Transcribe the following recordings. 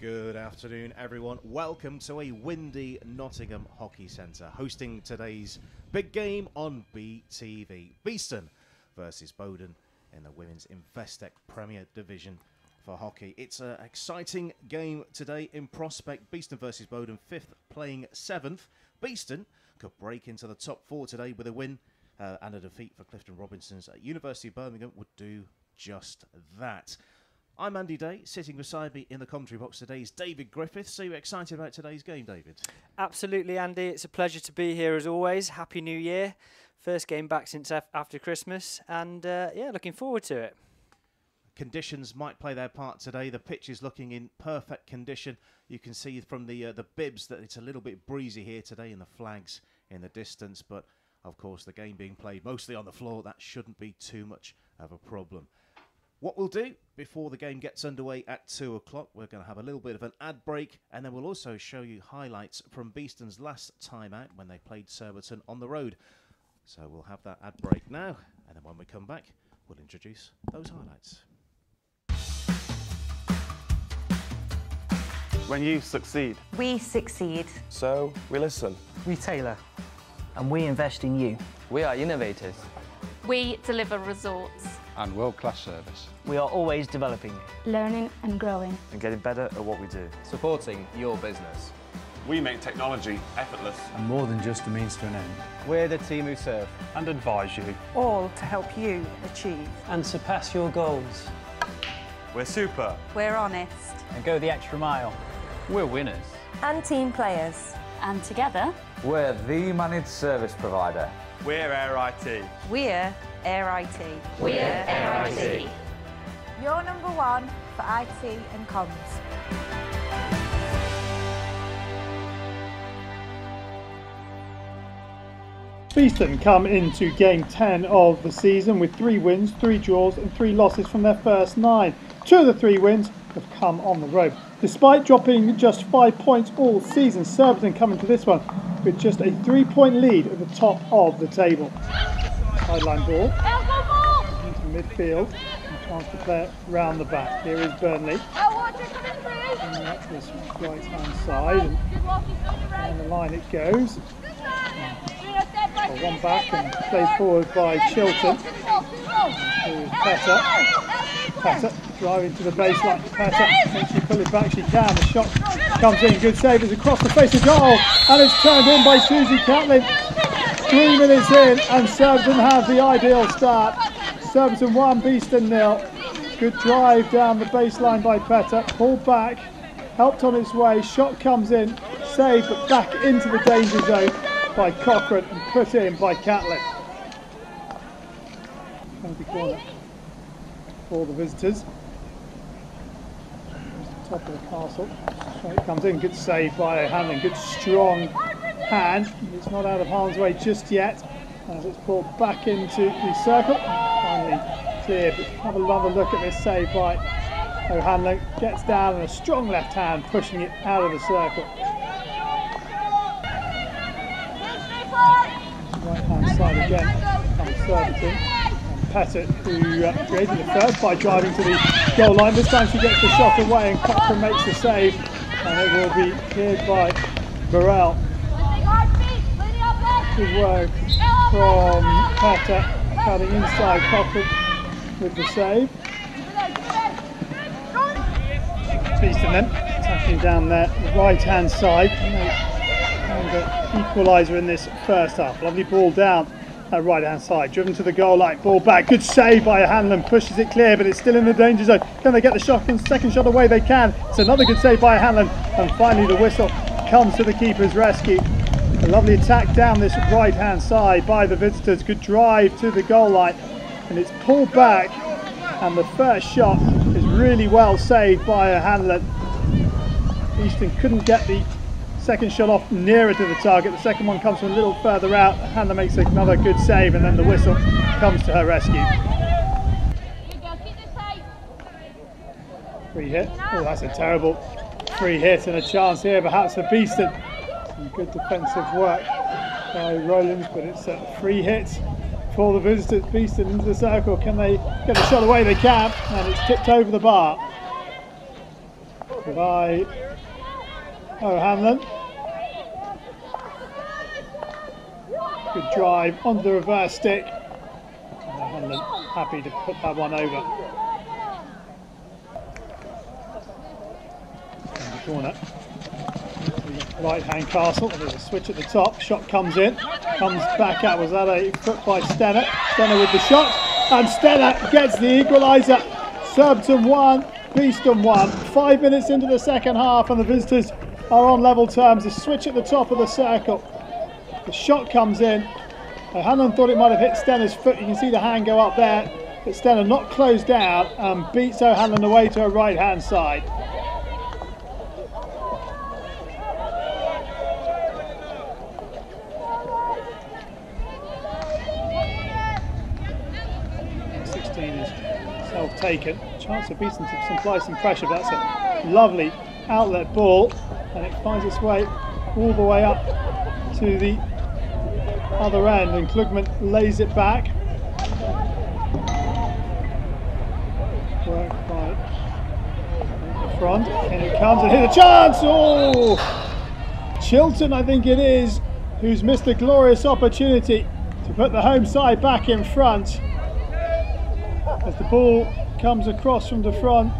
Good afternoon, everyone. Welcome to a windy Nottingham Hockey Centre, hosting today's big game on BTV. Beeston versus Bowdon in the Women's Investec Premier Division for hockey. It's an exciting game today in prospect. Beeston versus Bowdon, 5th playing 7th. Beeston could break into the top 4 today with a win, and a defeat for Clifton Robinson's at University of Birmingham would do just that. I'm Andy Day. Sitting beside me in the commentary box today is David Griffiths. So you're excited about today's game, David? Absolutely, Andy. It's a pleasure to be here as always. Happy New Year. First game back since after Christmas, and yeah, looking forward to it. Conditions might play their part today. The pitch is looking in perfect condition. You can see from the bibs that it's a little bit breezy here today and the flags in the distance. But, of course, the game being played mostly on the floor, that shouldn't be too much of a problem. What we'll do before the game gets underway at 2 o'clock, we're going to have a little bit of an ad break, and then we'll also show you highlights from Beeston's last time out when they played Surbiton on the road. So we'll have that ad break now, and then when we come back, we'll introduce those highlights. When you succeed, we succeed. So we listen. We tailor. And we invest in you. We are innovators. We deliver results. And world-class service. We are always developing you. Learning and growing. And getting better at what we do. Supporting your business. We make technology effortless. And more than just a means to an end. We're the team who serve. And advise you. All to help you achieve. And surpass your goals. We're super. We're honest. And go the extra mile. We're winners. And team players. And together, we're the managed service provider. We're Air IT. We're Air IT. We're Air IT. You're number one for IT and comms. Beeston come into game 10 of the season with 3 wins, 3 draws and 3 losses from their first 9. 2 of the 3 wins have come on the road. Despite dropping just 5 points all season, Surbiton coming to this one with just a 3-point lead at the top of the table. Sideline ball into midfield, and chance to play it round the back. Here is Burnley. Coming up this right hand side, and down the line it goes. One back and played forward by Chilton. Here's Petter driving to the baseline. Petter, can she pull it back? She can. The shot comes in. Good save. It's across the face of goal, and it's turned in by Susie Catlin. 3 minutes in, and Surbiton have the ideal start. Surbiton 1, Beeston 0. Good drive down the baseline by Petter. Pulled back, helped on its way. Shot comes in, saved, but back into the danger zone by Cochrane and put in by Catlin. Penalty corner for the visitors. Top of the castle. So it comes in, good save by Hanlon, good strong hand. It's not out of harm's way just yet as it's brought back into the circle. Finally cleared, but have another look at this save by O'Hanlon. Gets down and a strong left hand pushing it out of the circle. Right hand side again comes Surbiton, and Petter who created the first by driving to the goal line. This time she gets the shot away and Cochrane makes the save, and it will be cleared by Burrell. Good work from Petter, cutting inside Cochrane with the save. Beeston then tackling down there, the right hand side. And the equaliser in this first half. Lovely ball down that right hand side, driven to the goal line, ball back, good save by Hanlon, pushes it clear, but it's still in the danger zone. Can they get the shot and second shot away? They can. It's another good save by Hanlon, and finally the whistle comes to the keeper's rescue. A lovely attack down this right hand side by the visitors, good drive to the goal line, and it's pulled back, and the first shot is really well saved by Hanlon. Beeston couldn't get the second shot off nearer to the target. The second one comes from a little further out. Hanlon makes another good save, and then the whistle comes to her rescue. Free hit. Oh, that's a terrible free hit, and a chance here perhaps for Beeston. Some good defensive work by Rowlands, but it's a free hit for the visitors. Beeston into the circle. Can they get the shot away? They can, and it's tipped over the bar. by O'Hanlon. Good drive onto the reverse stick. O'Hanlon happy to put that one over. In the corner. Right hand castle. There's a switch at the top. Shot comes in. Comes back out. Was that a foot by Stenner? Stenner with the shot. And Stenner gets the equaliser. Surbiton 1, Beeston 1. 5 minutes into the second half and the visitors are on level terms. The switch at the top of the circle. The shot comes in. O'Hanlon thought it might have hit Stenner's foot. You can see the hand go up there. But Stenner not closed down and beats O'Hanlon away to her right hand side. Taken. Chance for Beeston to apply some pressure, but that's a lovely outlet ball and it finds its way all the way up to the other end and Klugman lays it back. Work by the front and it comes and hit a chance! Oh! Chilton, I think it is, who's missed a glorious opportunity to put the home side back in front. As the ball comes across from the front,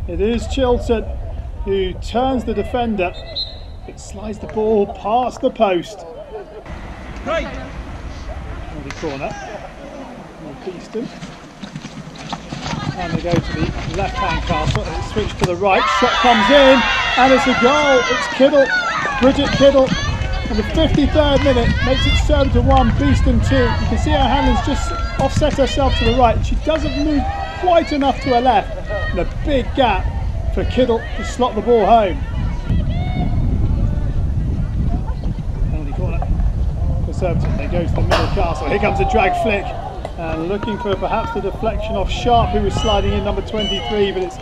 it is Chilton who turns the defender. It slides the ball past the post. Great! The corner. Beeston. And they go to the left-hand castle and it's switched to the right. Shot comes in and it's a goal. It's Kiddle, Bridget Kiddle. And the 53rd minute makes it Surbiton 1, Beeston 2. You can see how Hannon's just offset herself to the right. She doesn't move quite enough to her left. And a big gap for Kiddle to slot the ball home. Penalty corner for Surbiton. They go to the middle castle. Here comes a drag flick. And looking for perhaps the deflection off Sharp, who was sliding in, number 23, but it's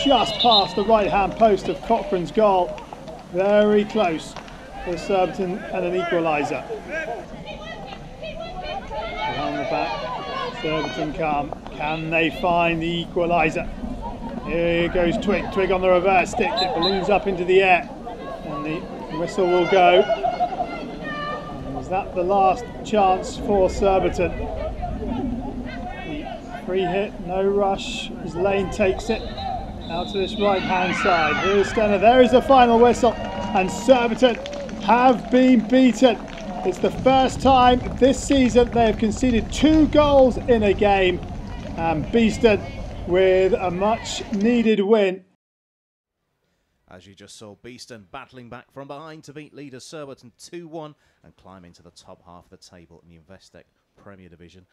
just past the right-hand post of Cochrane's goal. Very close for Surbiton and an equaliser. Around the back, Surbiton come. Can they find the equaliser? Here goes Twig. Twig on the reverse stick. It balloons up into the air. And the whistle will go. And is that the last chance for Surbiton? Free hit, no rush, as Lane takes it out to this right hand side. Here's Stenner, there is the final whistle, and Surbiton have been beaten. It's the first time this season they have conceded 2 goals in a game, and Beeston with a much needed win. As you just saw, Beeston battling back from behind to beat leader Surbiton 2-1 and climb into the top half of the table in the Investec Premier Division.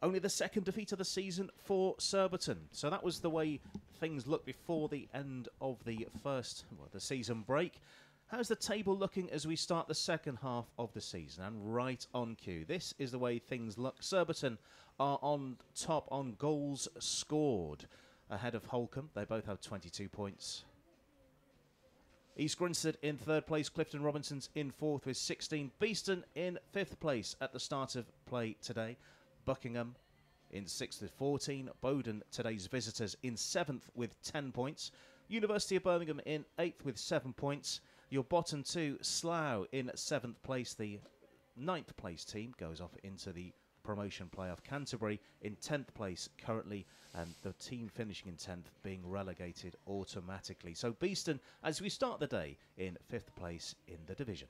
Only the second defeat of the season for Surbiton. So that was the way things looked before the end of the the season break. How's the table looking as we start the second half of the season? And right on cue. This is the way things look. Surbiton are on top on goals scored. Ahead of Holcombe. They both have 22 points. East Grinstead in 3rd place. Clifton Robinson's in 4th with 16. Beeston in 5th place at the start of play today. Buckingham in 6th with 14. Bowdon, today's visitors, in 7th with 10 points. University of Birmingham in 8th with 7 points. Your bottom 2, Slough, in 7th place. The 9th place team goes off into the promotion playoff. Canterbury in 10th place currently, and the team finishing in 10th being relegated automatically. So Beeston, as we start the day, in 5th place in the division.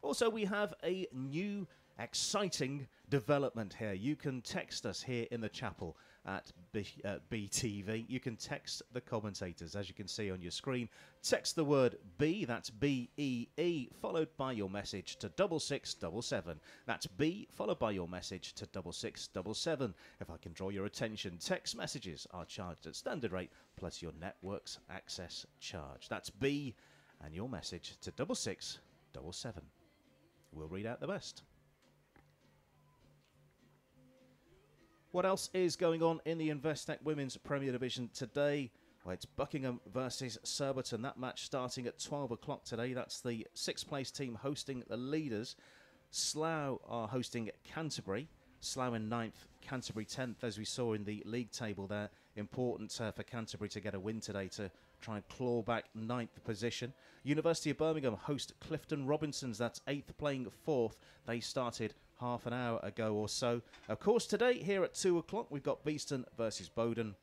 Also, we have a new exciting development here. You can text us here in the chapel at BTV. You can text the commentators, as you can see on your screen. Text the word B, that's B-E-E, followed by your message to 6677. That's B, followed by your message to 6677. If I can draw your attention, text messages are charged at standard rate, plus your network's access charge. That's B and your message to 6677. We'll read out the best. What else is going on in the Investec Women's Premier Division today? Well, it's Buckingham versus Surbiton. That match starting at 12 o'clock today. That's the 6th place team hosting the leaders. Slough are hosting Canterbury. Slough in 9th, Canterbury 10th, as we saw in the league table there. Important for Canterbury to get a win today to try and claw back 9th position. University of Birmingham host Clifton Robinsons. That's 8th, playing 4th. They started half an hour ago or so. Of course, today here at 2 o'clock, we've got Beeston versus Bowdon.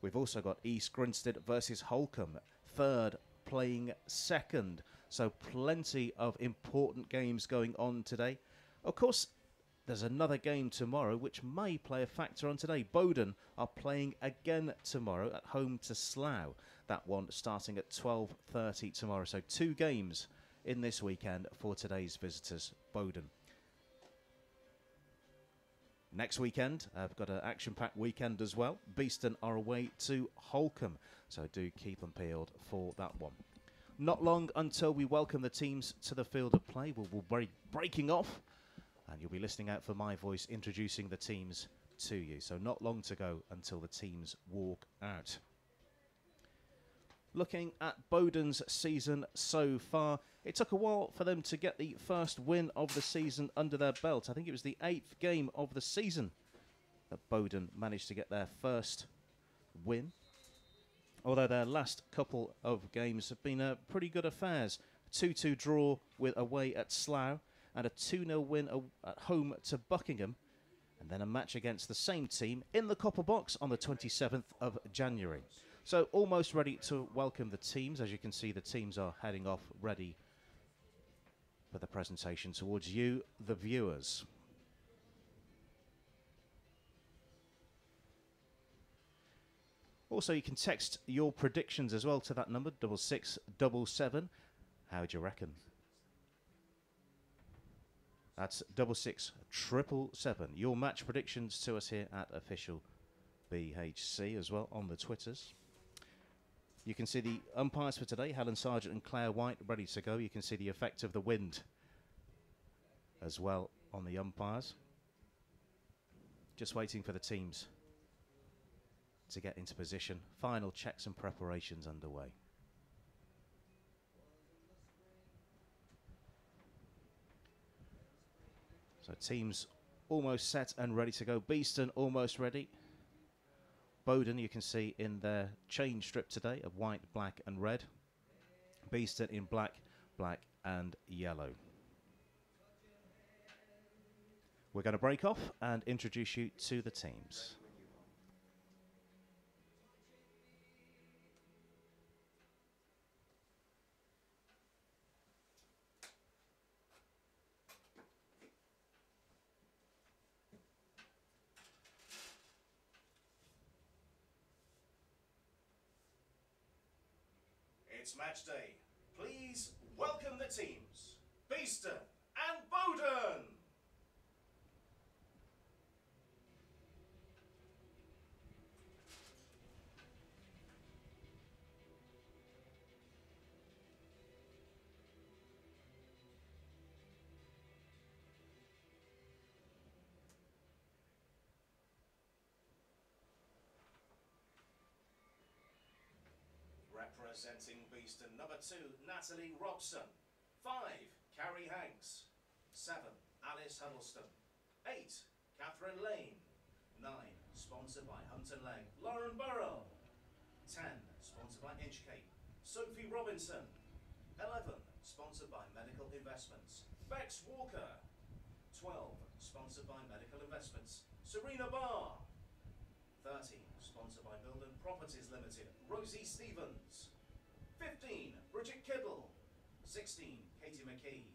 We've also got East Grinstead versus Holcombe. 3rd, playing 2nd. So plenty of important games going on today. Of course, there's another game tomorrow which may play a factor on today. Bowdon are playing again tomorrow at home to Slough. That one starting at 12:30 tomorrow. So 2 games in this weekend for today's visitors, Bowdon. Next weekend, I've got an action-packed weekend as well. Beeston are away to Holcombe, so do keep them peeled for that one. Not long until we welcome the teams to the field of play. We'll be breaking off, and you'll be listening out for my voice introducing the teams to you. So not long to go until the teams walk out. Looking at Bowdon's season so far, it took a while for them to get the first win of the season under their belt. I think it was the 8th game of the season that Bowdon managed to get their first win. Although their last couple of games have been pretty good affairs. 2-2 draw with away at Slough, and a 2-0 win at home to Buckingham, and then a match against the same team in the Copper Box on the 27th of January. So almost ready to welcome the teams. As you can see, the teams are heading off ready for the presentation towards you, the viewers. Also, you can text your predictions as well to that number, 6677. How do you reckon? That's 66777. Your match predictions to us here at Official BHC as well on the Twitters. You can see the umpires for today, Helen Sargent and Claire White, ready to go. You can see the effect of the wind as well on the umpires. Just waiting for the teams to get into position. Final checks and preparations underway. So teams almost set and ready to go. Beeston almost ready. Bowdon, you can see in their change strip today of white, black and red. Beeston in black, black and yellow. We're going to break off and introduce you to the teams. It's match day. Please welcome the teams, Beeston and Bowdon. Representing Beeston, number 2, Natalie Robson. 5, Carrie Hanks. 7, Alice Huddleston. 8, Catherine Lane. 9, sponsored by Hunt and Legg, Lauren Burrow. 10, sponsored by Inchcape, Sophie Robinson. 11, sponsored by Medical Investments, Bex Walker. 12, sponsored by Medical Investments, Serena Barr. 13, sponsored by Bowdon Properties Limited, Rosie Stevens. 15, Bridget Kiddle. 16, Katie McKee.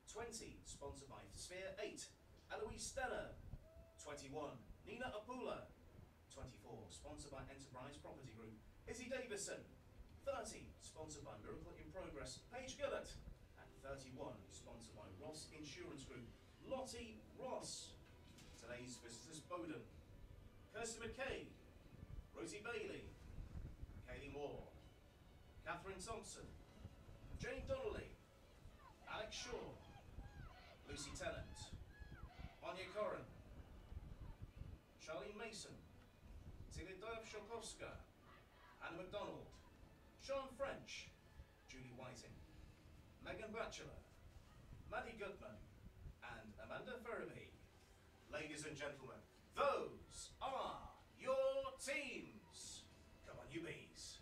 20, sponsored by Sphere 8, Eloise Stenner. 21, Nina Apula. 24, sponsored by Enterprise Property Group, Izzy Davison. 30, sponsored by Miracle in Progress, Paige Gillett. And 31, sponsored by Ross Insurance Group, Lottie Ross. Today's visitors, Bowdon. Kirsty McKay, Rosie Bailey, Kaylee Moore, Catherine Thompson, Jane Donnelly, Alex Shaw, Lucy Tennant, Anya Corrin, Charlene Mason, Tilida Shokowska, Anna MacDonald, Sean French, Julie Whiting, Megan Batchelor, Maddie Goodman, and Amanda Ferraby. Ladies and gentlemen, those are your teams. Come on, you bees.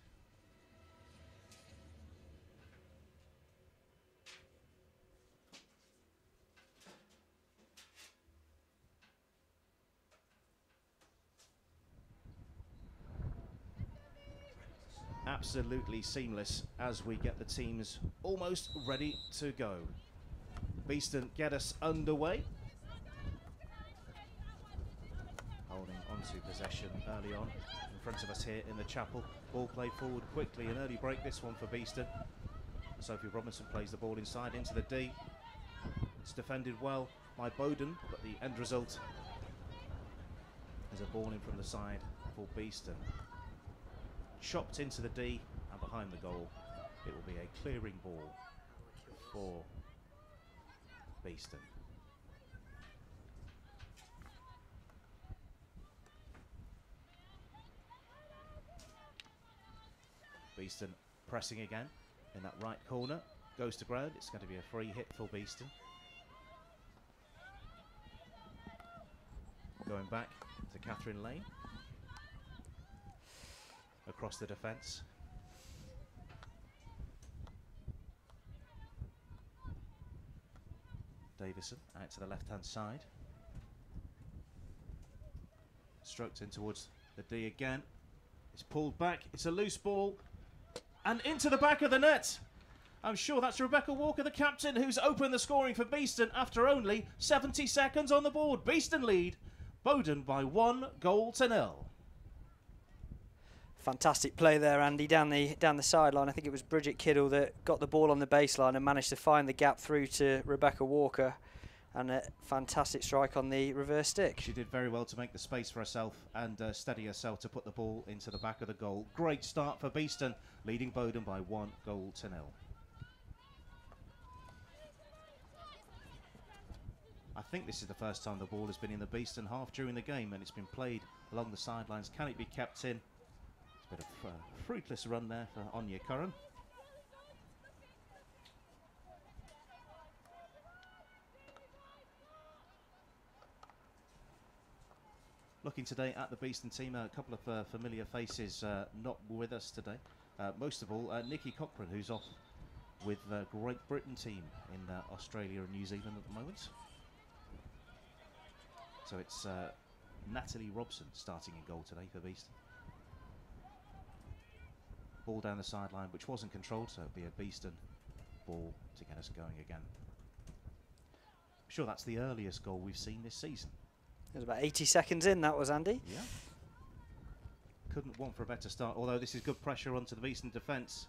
Absolutely seamless as we get the teams almost ready to go. Beeston get us underway. Holding onto possession early on in front of us here in the chapel. Ball played forward quickly, an early break this one for Beeston. Sophie Robinson plays the ball inside into the D. It's defended well by Bowdon, but the end result is a ball in from the side for Beeston. Chopped into the D and behind the goal. It will be a clearing ball for Beeston. Beeston pressing again in that right corner. Goes to ground. It's going to be a free hit for Beeston. Going back to Catherine Lane. Across the defence. Davison out to the left-hand side. Stroked in towards the D again. It's pulled back. It's a loose ball. And into the back of the net. I'm sure that's Rebecca Walker, the captain, who's opened the scoring for Beeston after only 70 seconds on the board. Beeston lead. Bowdon by 1-0. Fantastic play there, Andy, down the sideline. I think it was Bridget Kiddle that got the ball on the baseline and managed to find the gap through to Rebecca Walker, and a fantastic strike on the reverse stick. She did very well to make the space for herself and steady herself to put the ball into the back of the goal. Great start for Beeston, leading Bowdon by 1-0. I think this is the first time the ball has been in the Beeston half during the game, and it's been played along the sidelines. Can it be kept in? Bit of fruitless run there for Anya Curran. Looking today at the Beeston team, a couple of familiar faces not with us today. Most of all, Nikki Cochran, who's off with the Great Britain team in Australia and New Zealand at the moment. So it's Natalie Robson starting in goal today for Beeston. Ball down the sideline, which wasn't controlled, so it'll be a Beeston ball to get us going again. I'm sure that's the earliest goal we've seen this season. It was about 80 seconds in, that was, Andy. Yeah. Couldn't want for a better start, although this is good pressure onto the Beeston defence.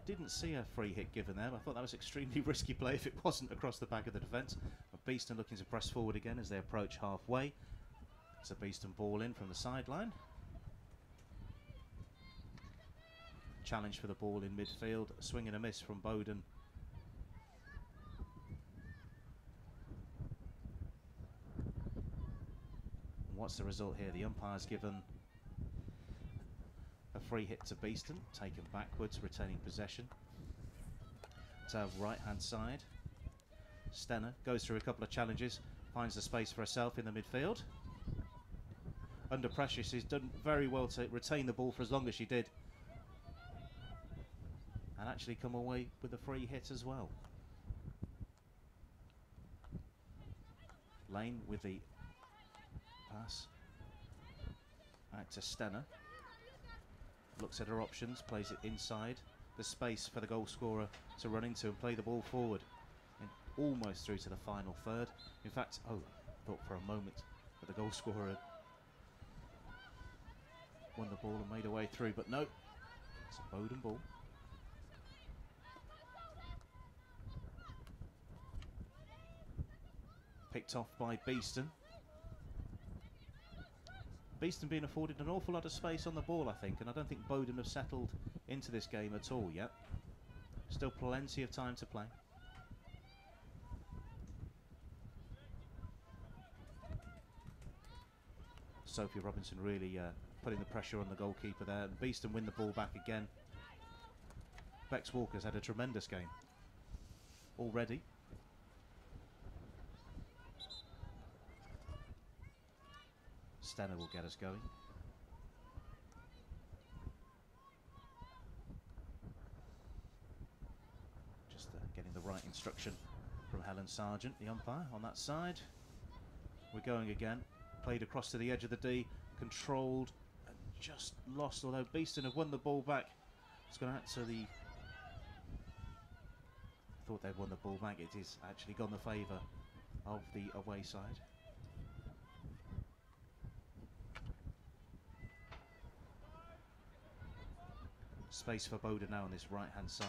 Didn't see a free hit given there. I thought that was extremely risky play if it wasn't across the back of the defence. But Beeston looking to press forward again as they approach halfway. It's a Beeston ball in from the sideline. Challenge for the ball in midfield. A swing and a miss from Bowdon. And what's the result here? The umpire's given a free hit to Beeston, taken backwards, retaining possession. To our right-hand side. Stenner goes through a couple of challenges, finds the space for herself in the midfield. Under pressure, she's done very well to retain the ball for as long as she did. And actually come away with a free hit as well. Lane with the pass. Out to Stenner. Looks at her options, plays it inside. The space for the goal scorer to run into and play the ball forward. And almost through to the final third. In fact, I thought for a moment that the goal scorer won the ball and made her way through, but no, it's a Bowdon ball. Picked off by Beeston. Beeston being afforded an awful lot of space on the ball, I think, and I don't think Bowdon have settled into this game at all yet. Still plenty of time to play. Sophie Robinson really putting the pressure on the goalkeeper there, and Beeston win the ball back again. Bex Walker's had a tremendous game. already. Stenner will get us going. Just getting the right instruction from Helen Sargent, the umpire, on that side. We're going again. Played across to the edge of the D, controlled and just lost, although Beeston have won the ball back. It's gone out to the... Thought they'd won the ball back. It is actually gone the favour of the away side. Space for Bowdon now on this right-hand side.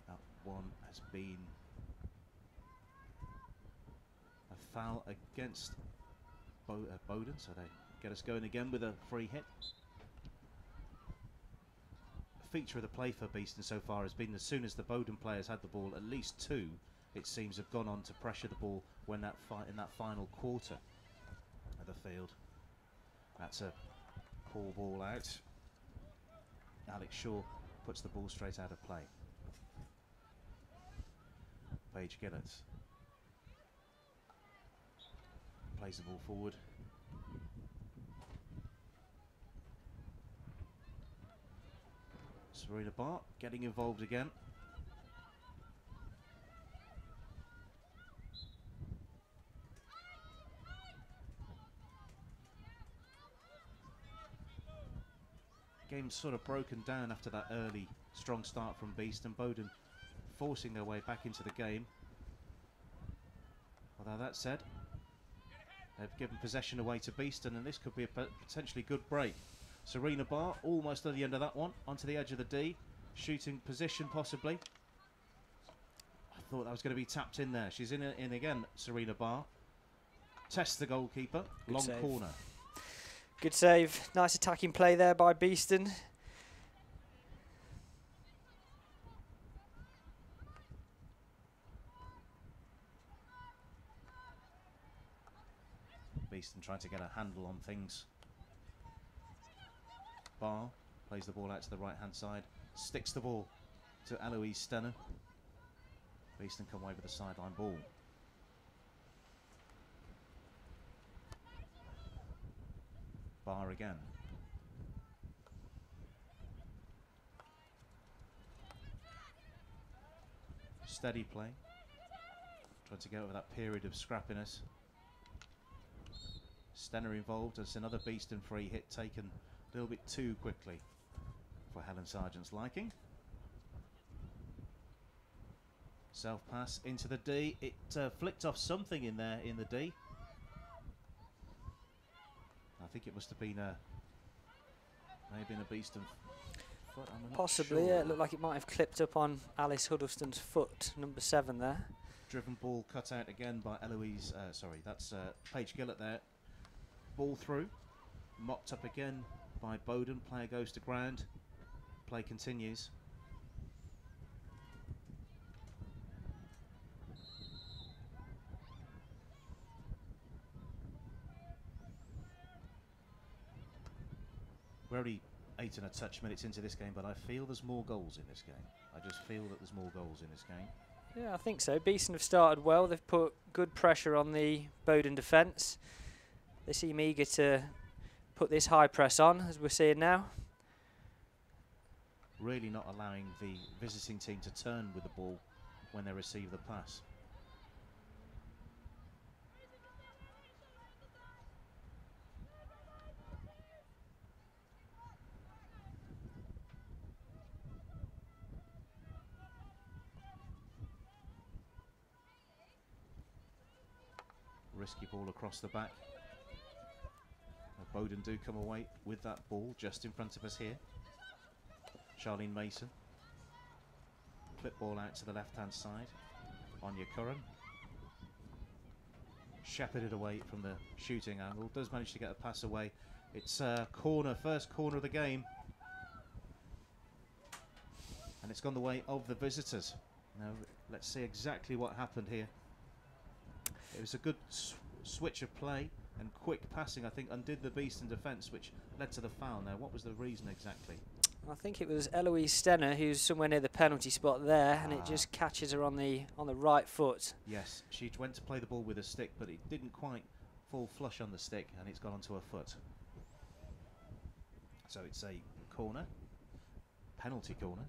That one has been a foul against Bowdon, so they get us going again with a free hit. The feature of the play for Beeston so far has been as soon as the Bowdon players had the ball, at least two, it seems, have gone on to pressure the ball when in that final quarter of the field. That's a poor ball out. Alex Shaw puts the ball straight out of play. Paige Gillett plays the ball forward. Serena Barr getting involved again. Game's sort of broken down after that early strong start from Beeston. Bowdon forcing their way back into the game. Although that said, they've given possession away to Beeston, and this could be a potentially good break. Serena Barr almost at the end of that one, onto the edge of the D, shooting position possibly. I thought that was going to be tapped in there. She's in again, Serena Barr. Tests the goalkeeper, long save. Corner. Good save. Nice attacking play there by Beeston. Beeston trying to get a handle on things. Barr plays the ball out to the right hand side, sticks the ball to Eloise Stenner. Beeston come away with a sideline ball. Barr again. Steady play. Trying to get over that period of scrappiness. Stenner involved as another Beeston free hit taken a little bit too quickly for Helen Sargent's liking. Self pass into the D. It flicked off something in there in the D. I think it must have been maybe a Beeston foot. I'm not Possibly, sure. yeah. It looked like it might have clipped up on Alice Huddleston's foot, number 7 there. Driven ball cut out again by Eloise. Sorry, that's Paige Gillett there. Ball through, mopped up again by Bowdon. Player goes to ground. Play continues. We're only 8 and a touch minutes into this game, but I feel there's more goals in this game. I just feel that there's more goals in this game. Yeah, I think so. Beeston have started well. They've put good pressure on the Bowdon defence. They seem eager to put this high press on, as we're seeing now. Really not allowing the visiting team to turn with the ball when they receive the pass. Risky ball across the back. Bowdon do come away with that ball just in front of us here. Charlene Mason. Clip ball out to the left-hand side. Anya Curran. Shepherded away from the shooting angle. Does manage to get a pass away. It's corner, first corner of the game. And it's gone the way of the visitors. Now, let's see exactly what happened here. It was a good switch of play and quick passing, I think, undid the Beeston defence, which led to the foul. Now, what was the reason exactly? I think it was Eloise Stenner who's somewhere near the penalty spot there, and it just catches her on the right foot. Yes, she went to play the ball with a stick, but it didn't quite fall flush on the stick, and it's gone onto her foot. So it's a corner, penalty corner.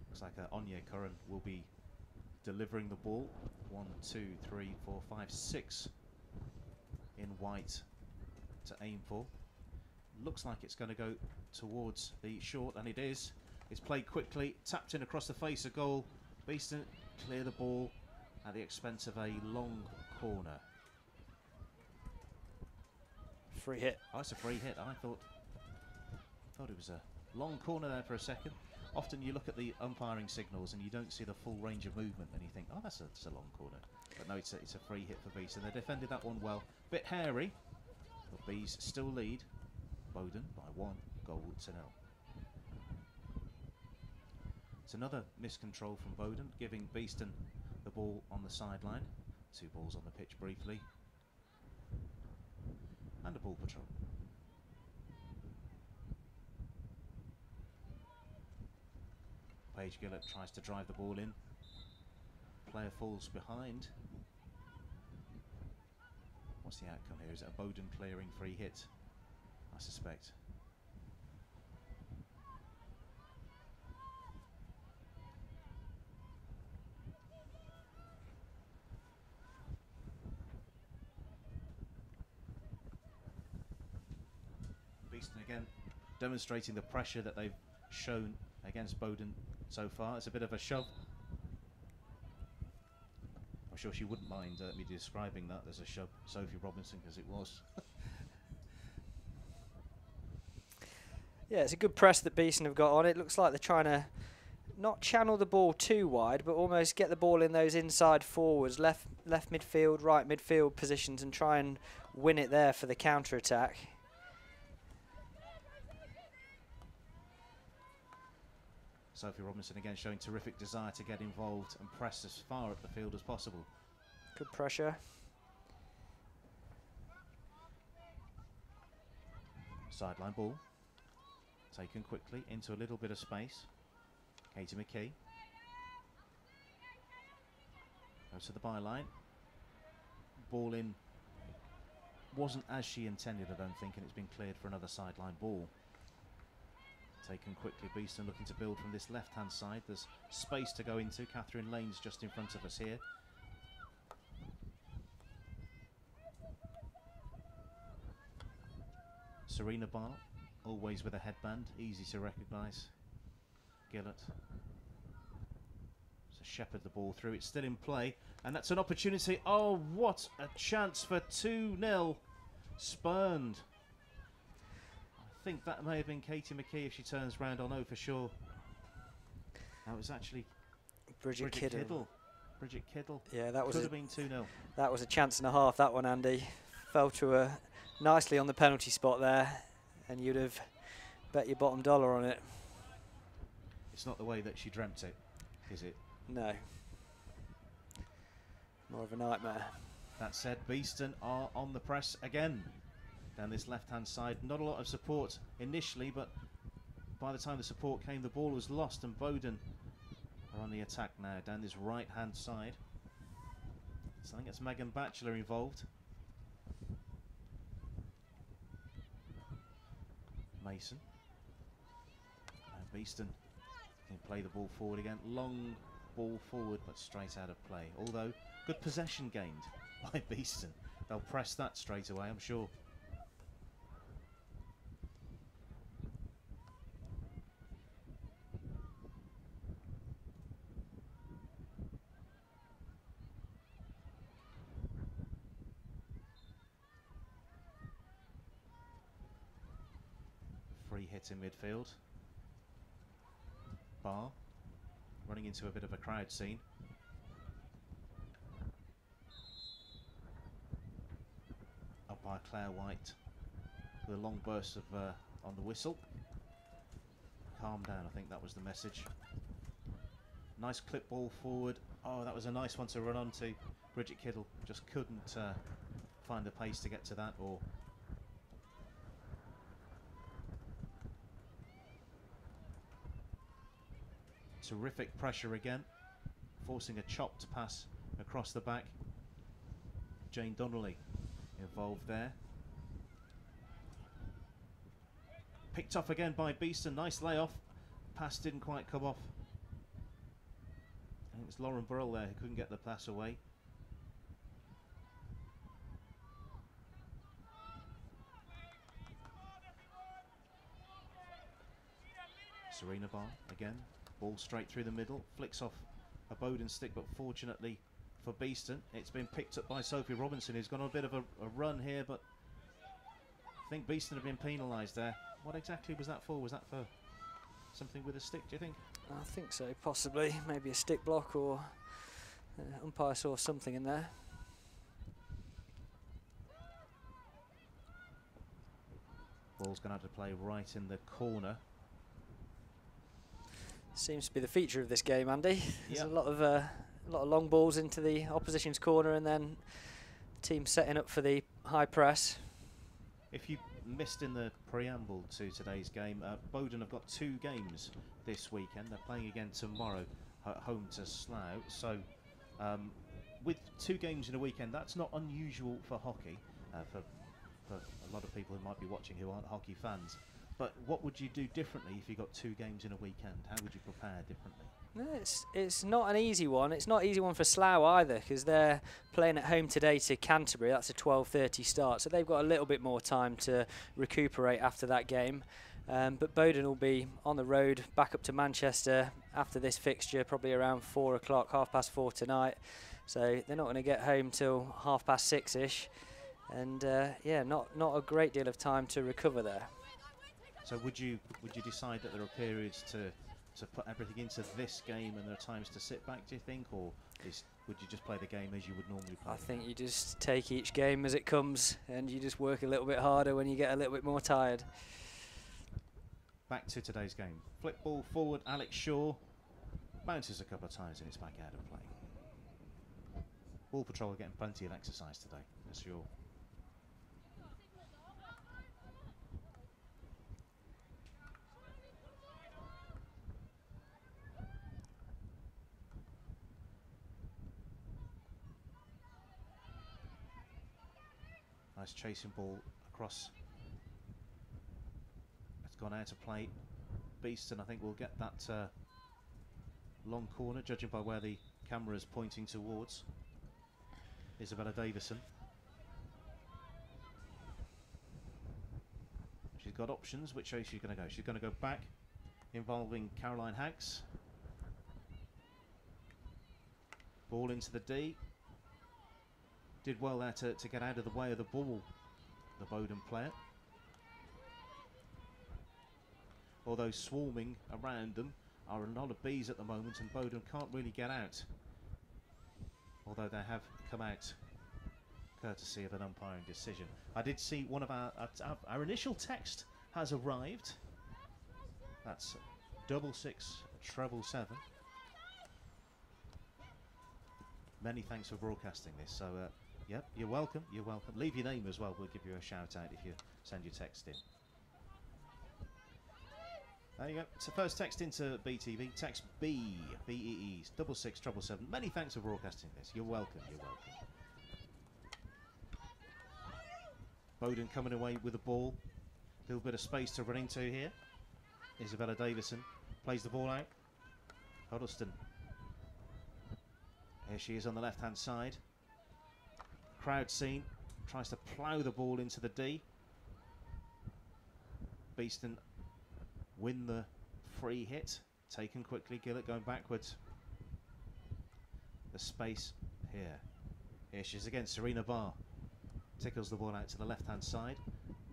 Looks like Anya Curran will be delivering the ball. 1, 2, 3, 4, 5, 6 in white to aim for. Looks like it's going to go towards the short, and it is. It's played quickly, tapped in across the face of goal. Beeston clear the ball at the expense of a long corner. Free hit. Oh, it's a free hit. I thought it was a long corner there for a second. Often you look at the umpiring signals and you don't see the full range of movement, and you think, oh, that's a long corner. But no, it's a free hit for Beeston. They defended that one well. Bit hairy, but Bees still lead Bowdon by 1 goal to 0. It's another miscontrol from Bowdon, giving Beeston the ball on the sideline. 2 balls on the pitch briefly. And a ball patrol. Paige Gillett tries to drive the ball in. Player falls behind. What's the outcome here? Is it a Bowdon clearing free hit? I suspect. Beeston again demonstrating the pressure that they've shown against Bowdon so far. It's a bit of a shove. I'm sure she wouldn't mind me describing that as a shove, Sophie Robinson, because it was. Yeah, it's a good press that Beeston have got on. It looks like they're trying to not channel the ball too wide, but almost get the ball in those inside forwards, left midfield, right midfield positions, and try and win it there for the counter-attack. Sophie Robinson again showing terrific desire to get involved and press as far up the field as possible. Good pressure. Sideline ball. Taken quickly into a little bit of space. Katie McKee. Goes to the byline. Ball in. Wasn't as she intended, I don't think, and it's been cleared for another sideline ball. Taken quickly, Beeston looking to build from this left-hand side. There's space to go into. Catherine Lane's just in front of us here. Serena Barr, always with a headband, easy to recognise. Gillett. So shepherd the ball through. It's still in play, and that's an opportunity. Oh, what a chance for 2-0. Spurned. I think that may have been Katie McKee if she turns round. I'll know for sure. That was actually Bridget Kiddle. Bridget Kiddle. Yeah, that was could have been 2-0. That was a chance and a half, that one, Andy. Fell to her nicely on the penalty spot there, and you'd have bet your bottom dollar on it. It's not the way that she dreamt it, is it? No. More of a nightmare. That said, Beeston are on the press again. Down this left-hand side, not a lot of support initially, but by the time the support came, the ball was lost, and Bowdon are on the attack now down this right-hand side. So I think it's Megan Batchelor involved. Mason. And Beeston can play the ball forward again. Long ball forward, but straight out of play. Although, good possession gained by Beeston. They'll press that straight away, I'm sure. Free hit in midfield. Barr running into a bit of a crowd scene. Up by Claire White with a long burst of on the whistle. Calm down, I think that was the message. Nice clip ball forward. Oh, that was a nice one to run onto. Bridget Kiddle just couldn't find the pace to get to that. Or terrific pressure again, forcing a chopped pass across the back. Jane Donnelly involved there. Picked off again by Beeston. Nice layoff. Pass didn't quite come off. I think it's Lauren Burrell there who couldn't get the pass away. Serena Barr again. Ball straight through the middle. Flicks off a Bowdon stick, but fortunately for Beeston, it's been picked up by Sophie Robinson, who's gone on a bit of a run here, but I think Beeston have been penalised there. What exactly was that for? Was that for something with a stick, do you think? I think so, possibly. Maybe a stick block, or umpire saw something in there. Ball's going to have to play right in the corner. Seems to be the feature of this game, Andy. There's Yep. a lot of long balls into the opposition's corner, and then the team setting up for the high press. If you missed in the preamble to today's game, Bowdon have got 2 games this weekend. They're playing again tomorrow at home to Slough. So with 2 games in a weekend, that's not unusual for hockey, for a lot of people who might be watching who aren't hockey fans. But what would you do differently if you got 2 games in a weekend? How would you prepare differently? No, it's not an easy one. It's not an easy one for Slough either, because they're playing at home today to Canterbury. That's a 12:30 start, so they've got a little bit more time to recuperate after that game. But Bowdon will be on the road back up to Manchester after this fixture, probably around 4 o'clock, 4:30 tonight. So they're not going to get home till 6:30-ish, and yeah, not a great deal of time to recover there. So would you decide that there are periods to put everything into this game and there are times to sit back, do you think, or would you just play the game as you would normally play? I think you just take each game as it comes, and you just work a little bit harder when you get a little bit more tired. Back to today's game. Flip ball forward, Alex Shaw bounces a couple of times and it's back out of play. Ball Patrol are getting plenty of exercise today, that's sure. Nice chasing ball across. It's gone out of play. Beeston, I think, will get that long corner, judging by where the camera is pointing towards. Isabella Davison. She's got options. Which way is she going to go? She's going to go back, involving Caroline Hanks. Ball into the D. Did well there to get out of the way of the ball, the Bowdon player. Although swarming around them are a lot of bees at the moment, and Bowdon can't really get out. Although they have come out courtesy of an umpiring decision. I did see one of our initial text has arrived. That's 66777. Many thanks for broadcasting this. So. Yep, you're welcome, you're welcome. Leave your name as well, we'll give you a shout out if you send your text in. There you go, so first text into BTV, text B, B-E-E, 66777. Many thanks for broadcasting this, you're welcome, you're welcome. Bowdon coming away with the ball. A little bit of space to run into here. Isabella Davison plays the ball out. Huddleston. Here she is on the left-hand side. Crowd scene, tries to plough the ball into the D. Beeston win the free hit, taken quickly. Gillett going backwards. The space here. Here she is again, Serena Barr. Tickles the ball out to the left-hand side.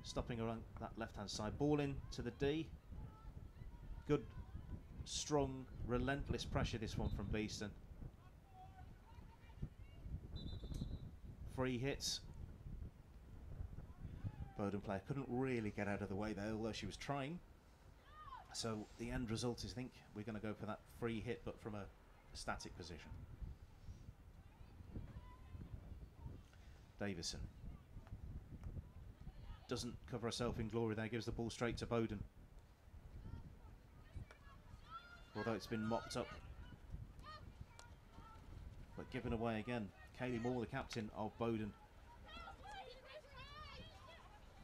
Stopping around that left-hand side. Ball in to the D. Good, strong, relentless pressure this one from Beeston. Free hits. Bowdon player couldn't really get out of the way there, although she was trying. So the end result is, I think, we're going to go for that free hit, but from a static position. Davison doesn't cover herself in glory there, gives the ball straight to Bowdon. Although it's been mopped up, but given away again. Kaylee Moore, the captain of Bowdon,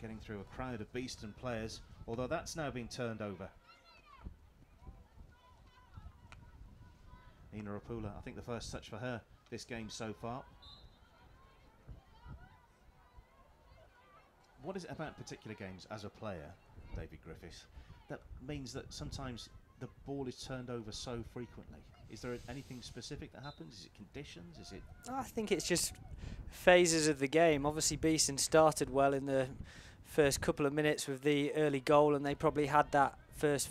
getting through a crowd of Beeston players, although that's now been turned over. Nina Rapula, I think the first touch for her this game so far. What is it about particular games as a player, David Griffiths, that means that sometimes the ball is turned over so frequently? Is there anything specific that happens? Is it conditions? Is it? I think it's just phases of the game. Obviously, Beeston started well in the first couple of minutes with the early goal, and they probably had that first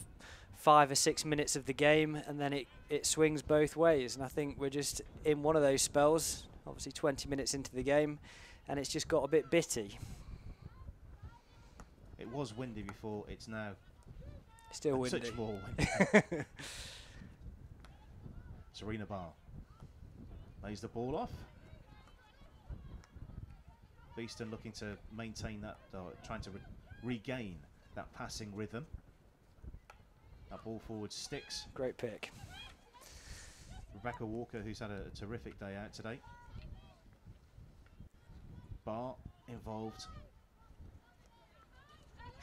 5 or 6 minutes of the game, and then it swings both ways. And I think we're just in one of those spells, obviously 20 minutes into the game, and it's just got a bit bitty. It was windy before, it's now still windy. Such more windy. Serena Barr lays the ball off. Beeston looking to maintain that, trying to regain that passing rhythm. That ball forward sticks. Great pick. Rebecca Walker, who's had a terrific day out today. Barr involved.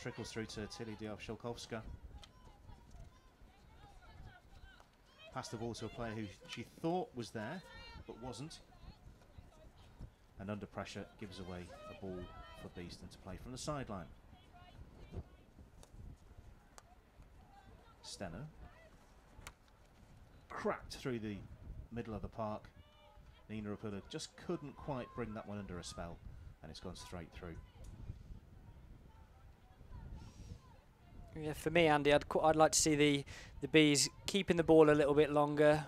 Trickles through to Tilly Diop-Szolkowska. Passed the ball to a player who she thought was there, but wasn't. And under pressure, gives away a ball for Beeston to play from the sideline. Steno. Cracked through the middle of the park. Nina Rapula just couldn't quite bring that one under a spell, and it's gone straight through. Yeah, for me, Andy, I'd like to see the Bees keeping the ball a little bit longer.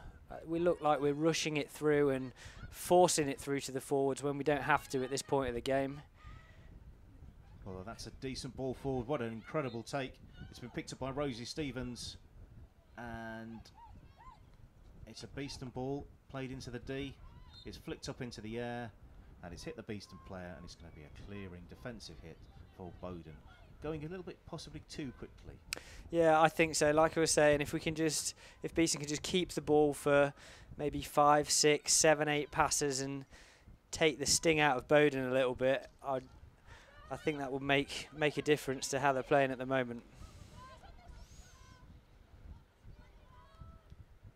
We look like we're rushing it through and forcing it through to the forwards when we don't have to at this point of the game. Well, that's a decent ball forward. What an incredible take. It's been picked up by Rosie Stevens, and it's a Beeston ball played into the D. It's flicked up into the air, and it's hit the Beeston player, and it's going to be a clearing defensive hit for Bowdon. Going a little bit possibly too quickly. Yeah, I think so. Like I was saying, if Beeston can just keep the ball for maybe 5, 6, 7, 8 passes and take the sting out of Bowdon a little bit, I think that would make a difference to how they're playing at the moment.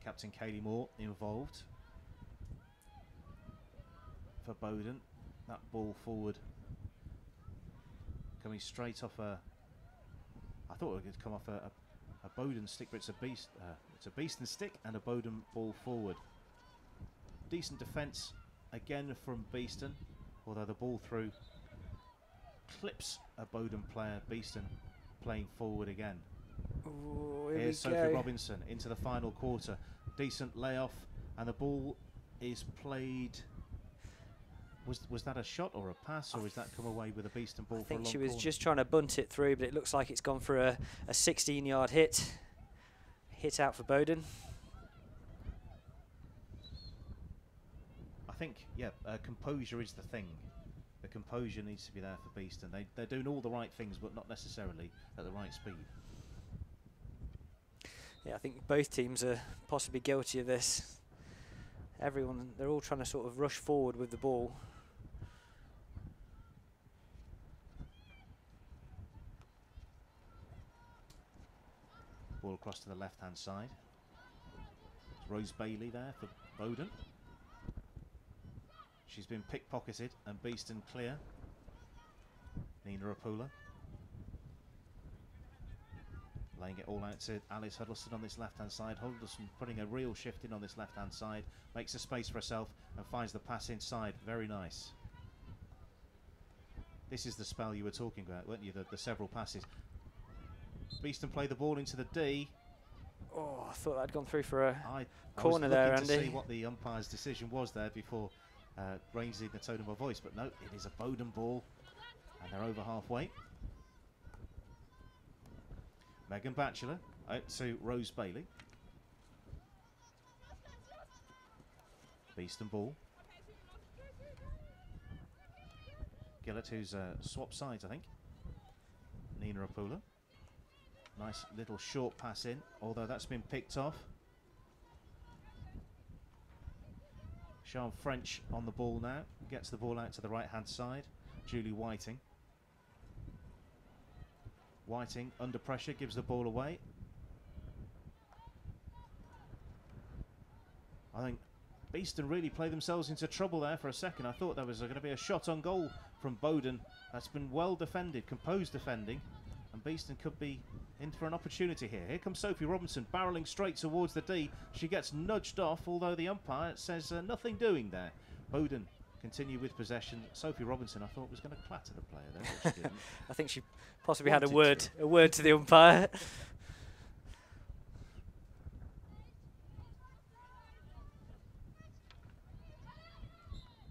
Captain Kaylee Moore involved for Bowdon. That ball forward coming straight off I thought it would come off a Bowdon stick, but it's a Beeston stick and a Bowdon ball forward. Decent defence again from Beeston, although the ball through clips a Bowdon player. Beeston playing forward again. Ooh, here's Sophie Robinson into the final quarter. Decent layoff, and the ball is played. Was that a shot or a pass, or is that come away with a Beeston ball? I think for a she long was corner? just trying to bunt it through, but it looks like it's gone for a 16-yard hit out for Bowdon. I think, yeah, composure is the thing. The composure needs to be there for Beeston. They're doing all the right things, but not necessarily at the right speed. Yeah, I think both teams are possibly guilty of this. They're all trying to sort of rush forward with the ball. Ball across to the left-hand side. It's Rose Bailey there for Bowdon. She's been pickpocketed and Beeston clear. Nina Rapula. Laying it all out to Alice Huddleston on this left-hand side. Huddleston putting a real shift in on this left-hand side. Makes a space for herself and finds the pass inside. Very nice. This is the spell you were talking about, weren't you? The several passes. Beeston play the ball into the D. Oh, I thought I'd gone through for a I corner was there, looking Andy. to see what the umpire's decision was there before raising the tone of my voice, but no, it is a Bowdon ball, and they're over halfway. Megan Batchelor out to Rose Bailey. Beeston ball. Gillett, who's swapped sides, I think. Nina Apula. Nice little short pass in, although that's been picked off. Sian French on the ball now. Gets the ball out to the right-hand side. Julie Whiting. Whiting, under pressure, gives the ball away. I think Beeston really played themselves into trouble there for a second. I thought there was going to be a shot on goal from Bowdon. That's been well defended, composed defending. And Beeston could be in for an opportunity here. Here comes Sophie Robinson, barrelling straight towards the D. She gets nudged off, although the umpire says nothing doing there. Bowdon continue with possession. Sophie Robinson, I thought, was going to clatter the player there, but she didn't. I think she possibly had a word to the umpire.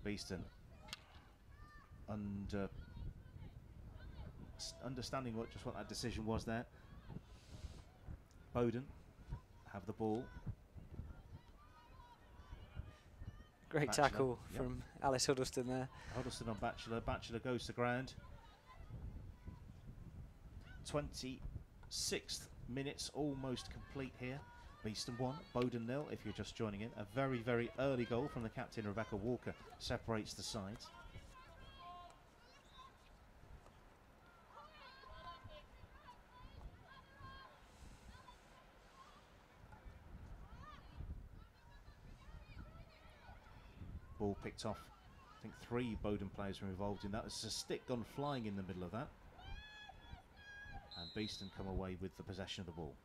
Beeston understanding what that decision was there. Bowdon have the ball. Great Batchelor, tackle from Alice Huddleston there. Huddleston on Batchelor. Batchelor goes to ground. 26th minutes almost complete here. Beeston 1, Bowdon 0 if you're just joining in. A very, very early goal from the captain, Rebecca Walker, separates the sides. Ball picked off. I think 3 Bowdon players were involved in that. There's a stick gone flying in the middle of that. And Beeston come away with the possession of the ball.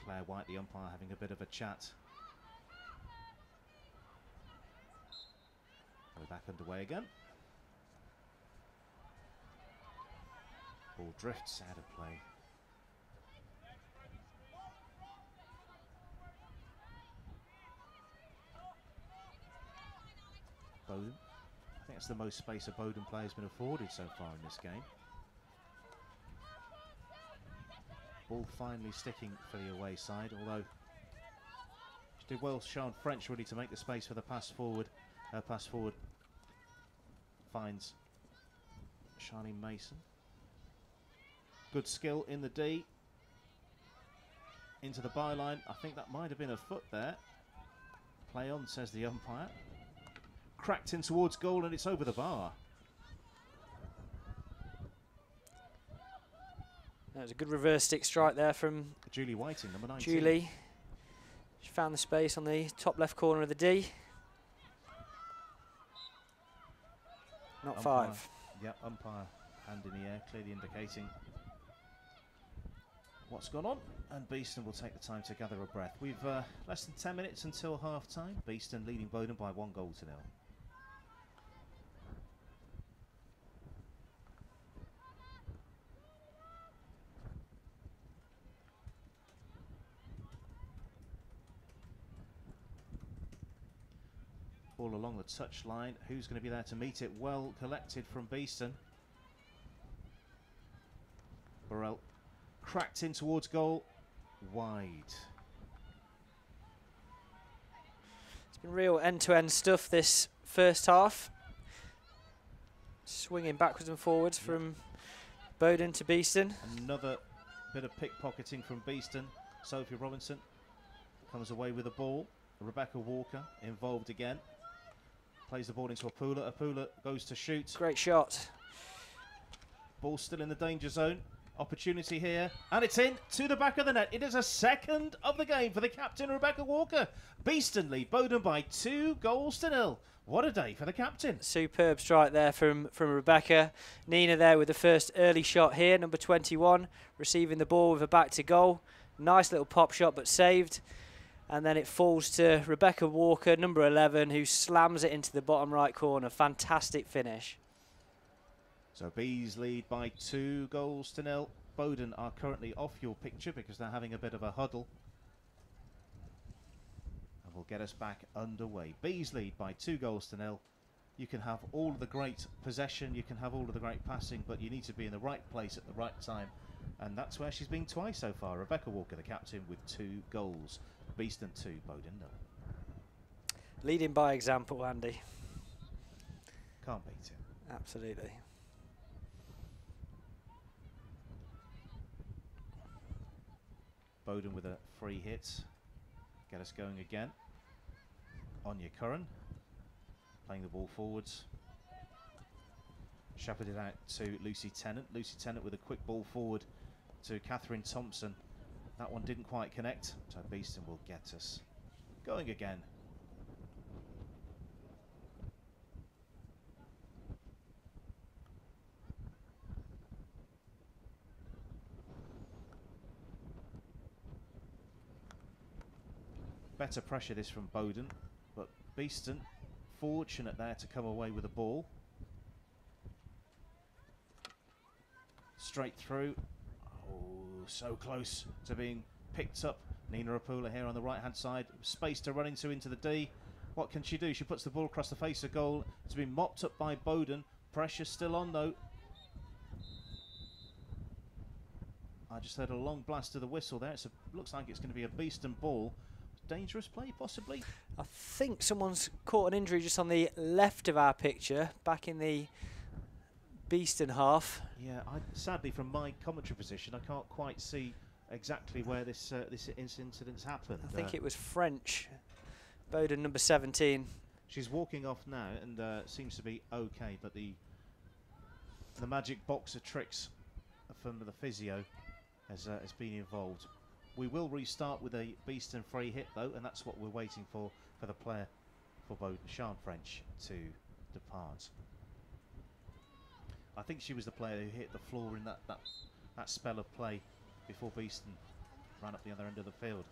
Claire White, the umpire, having a bit of a chat. We're back underway again. Ball drifts out of play. Bowdon. I think that's the most space a Bowdon player has been afforded so far in this game. Ball finally sticking for the away side, although she did well, Sian French, really, to make the space for the pass forward. Pass forward finds Charlene Mason. Good skill in the D. Into the byline. I think that might have been a foot there. Play on, says the umpire. Cracked in towards goal, and it's over the bar. That was a good reverse stick strike there from Julie Whiting, number 19. Julie. She found the space on the top left corner of the D. Not Umpire, 5. Yep, umpire hand in the air, clearly indicating what's gone on. And Beeston will take the time to gather a breath. We've less than 10 minutes until half time. Beeston leading Bowdon by 1 goal to 0. Ball along the touch line. Who's going to be there to meet it? Well collected from Beeston. Burrell cracked in towards goal. Wide. It's been real end-to-end stuff this first half. Swinging backwards and forwards from Bowdon to Beeston. Another bit of pickpocketing from Beeston. Sophie Robinson comes away with the ball. Rebecca Walker involved again. Plays the ball into Apula. Apula goes to shoot. Great shot. Ball still in the danger zone. Opportunity here. And it's in to the back of the net. It is a second of the game for the captain, Rebecca Walker. Beeston lead Bowdon by 2 goals to 0. What a day for the captain. Superb strike there from Rebecca. Nina there with the first early shot here. Number 21 receiving the ball with a back to goal. Nice little pop shot, but saved. And then it falls to Rebecca Walker, number 11, who slams it into the bottom right corner. Fantastic finish. So Bees lead by 2 goals to 0. Bowdon are currently off your picture because they're having a bit of a huddle. And we'll get us back underway. Bees lead by 2 goals to 0. You can have all of the great possession, you can have all of the great passing, but you need to be in the right place at the right time. And that's where she's been twice so far. Rebecca Walker, the captain, with 2 goals. Beeston 2, Bowdon 0. Leading by example, Andy. Can't beat it. Absolutely. Bowdon with a free hit. Get us going again. Anya Curran playing the ball forwards. Shepherded out to Lucy Tennant. Lucy Tennant with a quick ball forward to Catherine Thompson. That one didn't quite connect, so Beeston will get us going again. Better pressure this from Bowdon, but Beeston fortunate there to come away with the ball. Straight through. Oh, so close to being picked up. Nina Rapula here on the right hand side. Space to run into the D. What can she do? She puts the ball across the face of goal. It's been mopped up by Bowdon. Pressure still on though. I just heard a long blast of the whistle there. It looks like it's going to be a Beeston ball. Dangerous play, possibly. I think someone's caught an injury just on the left of our picture, back in the Beeston half. Yeah, sadly from my commentary position, I can't quite see exactly where this incident's happened. I think it was French, Bowdon number 17. She's walking off now and seems to be okay, but the magic box of tricks from the physio has been involved. We will restart with a Beeston free hit though, and that's what we're waiting for the player for Bowdon, Sian French, to depart. I think she was the player who hit the floor in that spell of play before Beeston ran up the other end of the field.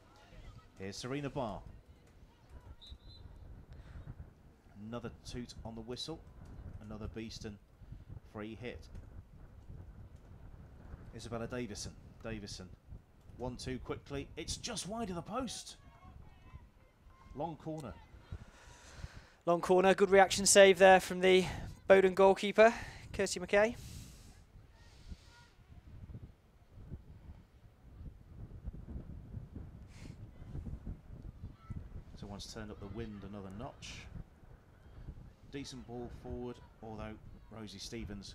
Here's Serena Barr. Another toot on the whistle. Another Beeston free hit. Isabella Davison. 1-2 quickly. It's just wide of the post. Long corner. Long corner. Good reaction save there from the Bowdon goalkeeper, Kirsty McKay. So one's turned up the wind another notch. Decent ball forward, although Rosie Stevens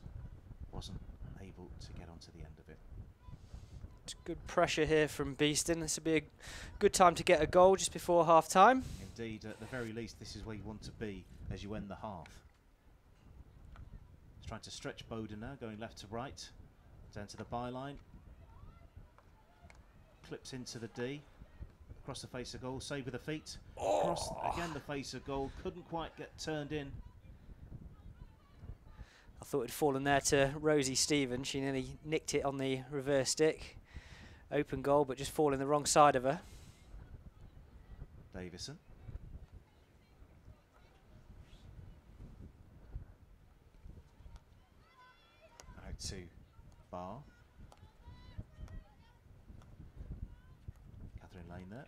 wasn't able to get onto the end of it. It's good pressure here from Beeston. This will be a good time to get a goal just before half time. Indeed, at the very least, this is where you want to be as you end the half. He's trying to stretch Bowdon now, going left to right, down to the byline. Clips into the D, across the face of goal, save with the feet. Across again the face of goal, couldn't quite get turned in. I thought it'd fallen there to Rosie Stevens. She nearly nicked it on the reverse stick. Open goal, but just falling the wrong side of her. Davison. Out to Barr. Catherine Lane there.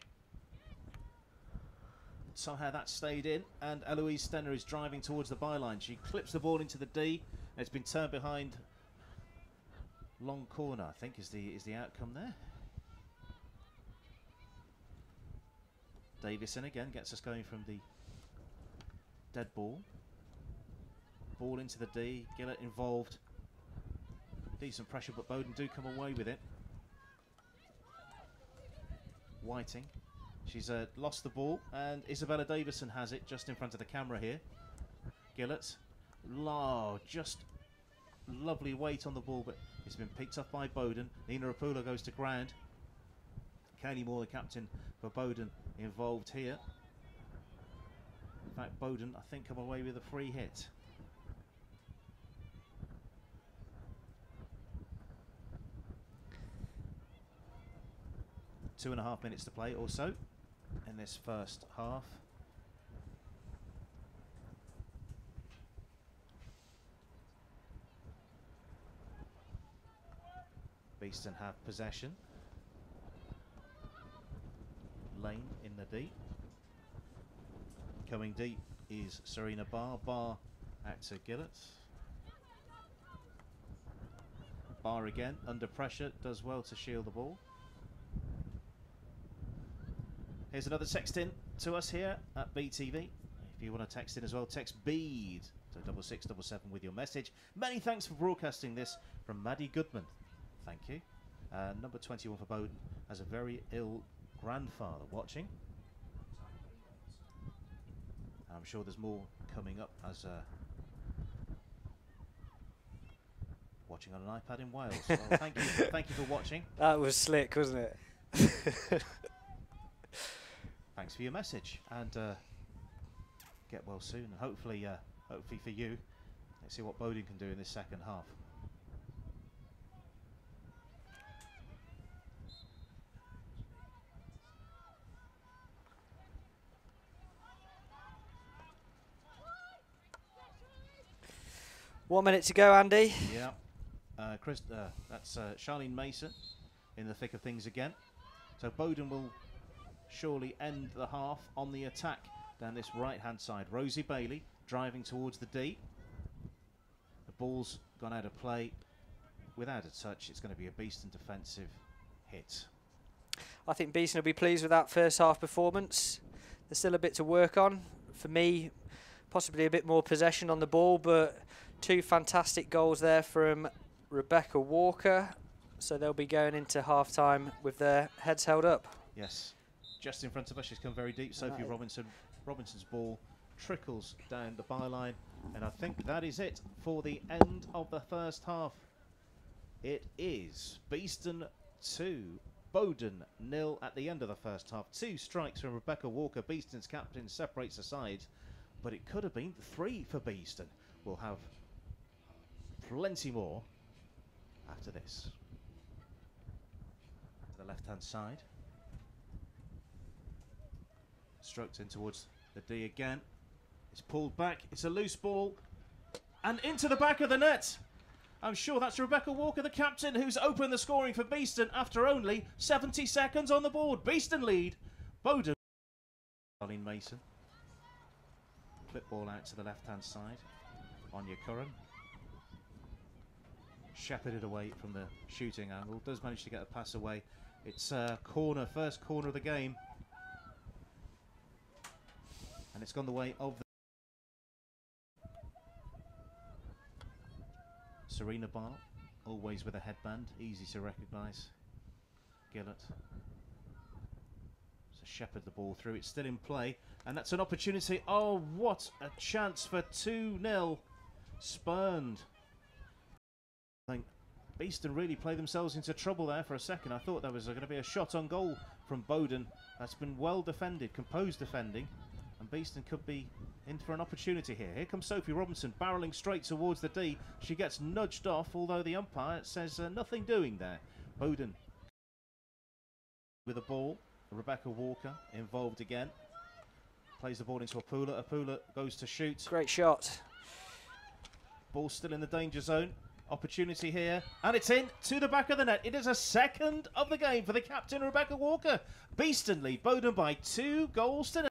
Somehow that stayed in, and Eloise Stenner is driving towards the byline. She clips the ball into the D, and it's been turned behind. Long corner, I think, is the outcome there. Davison again gets us going from the dead ball. Ball into the D, Gillett involved. Decent pressure, but Bowdon do come away with it. Whiting. She's lost the ball, and Isabella Davison has it just in front of the camera here. Gillett. Just lovely weight on the ball, but it's been picked up by Bowdon. Nina Rapula goes to ground. Kaylee Moore, the captain for Bowdon, involved here. In fact, Bowdon, I think, come away with a free hit. Two and a half minutes to play or so in this first half. Beeston have possession. Lane in the D. Coming deep is Serena Barr. Barr out to Gillett. Bar again, under pressure, does well to shield the ball. Here's another text in to us here at BTV. If you want to text in as well, text BEAD to 6677 with your message. Many thanks for broadcasting this from Maddie Goodman. Thank you. Number 21 for Bowdon has a very ill grandfather watching. I'm sure there's more coming up as watching on an iPad in Wales. Well, thank you for watching. That was slick, wasn't it? Thanks for your message, and get well soon. And hopefully for you, let's see what Bowdon can do in this second half. One minute to go, Andy. Yeah. That's Charlene Mason in the thick of things again. So Bowdon will surely end the half on the attack down this right-hand side. Rosie Bailey driving towards the D. The ball's gone out of play. Without a touch, it's going to be a Beeston defensive hit. I think Beeston will be pleased with that first half performance. There's still a bit to work on. For me, possibly a bit more possession on the ball, but two fantastic goals there from Rebecca Walker. So they'll be going into half-time with their heads held up. Yes. Just in front of us, she's come very deep. Sophie Robinson's ball trickles down the byline. And I think that is it for the end of the first half. It is Beeston 2, Bowdon 0 at the end of the first half. 2 strikes from Rebecca Walker. Beeston's captain separates the sides, but it could have been 3 for Beeston. We'll have plenty more after this. To the left-hand side. Stroked in towards the D again. It's pulled back. It's a loose ball. And into the back of the net. I'm sure that's Rebecca Walker, the captain, who's opened the scoring for Beeston after only 70 seconds on the board. Beeston lead. Bowdon. Charlene Mason. Flip ball out to the left-hand side. Anya Curran. Shepherded away from the shooting angle. Does manage to get a pass away. It's corner, first corner of the game. And it's gone the way of the Serena Barr, always with a headband, easy to recognise. Gillett. So shepherd the ball through, it's still in play, and that's an opportunity. Oh, what a chance for 2-0. Spurned. I think Beeston really played themselves into trouble there for a second. I thought there was going to be a shot on goal from Bowdon. That's been well defended, composed defending. And Beeston could be in for an opportunity here. Here comes Sophie Robinson barrelling straight towards the D. She gets nudged off, although the umpire says nothing doing there. Bowdon with the ball. Rebecca Walker involved again. Plays the ball into Apula. Apula goes to shoot. Great shot. Ball still in the danger zone. Opportunity here, and it's in to the back of the net. It is a second of the game for the captain, Rebecca Walker. Beeston lead Bowdon by 2 goals to 0.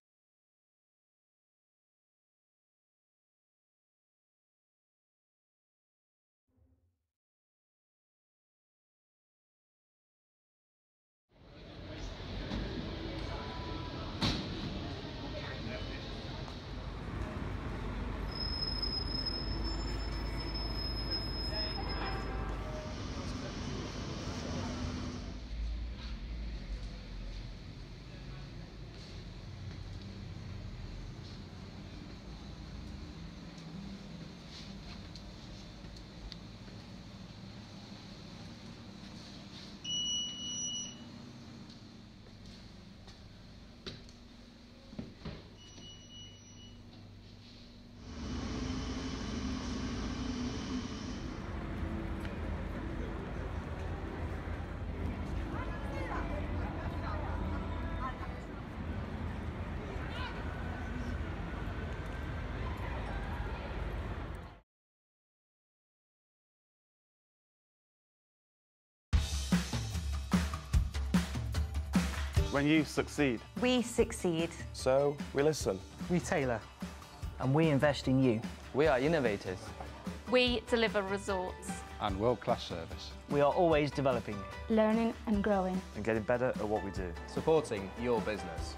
When you succeed, We succeed. so we listen. We tailor, and we invest in you. We are innovators. We deliver resorts. And world-class service. We are always developing you. Learning and growing. And getting better at what we do. Supporting your business.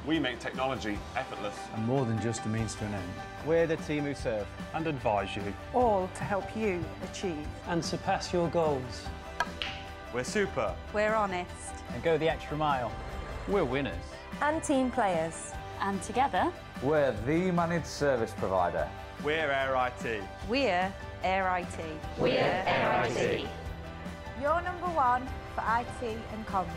We make technology effortless. And more than just a means to an end. We're the team who serve. And advise you. All to help you achieve. And surpass your goals. We're super. We're honest. And go the extra mile. We're winners. And team players. And together, We're the managed service provider. We're Air IT. We're Air IT. we're Air IT. Your number one for IT and comms.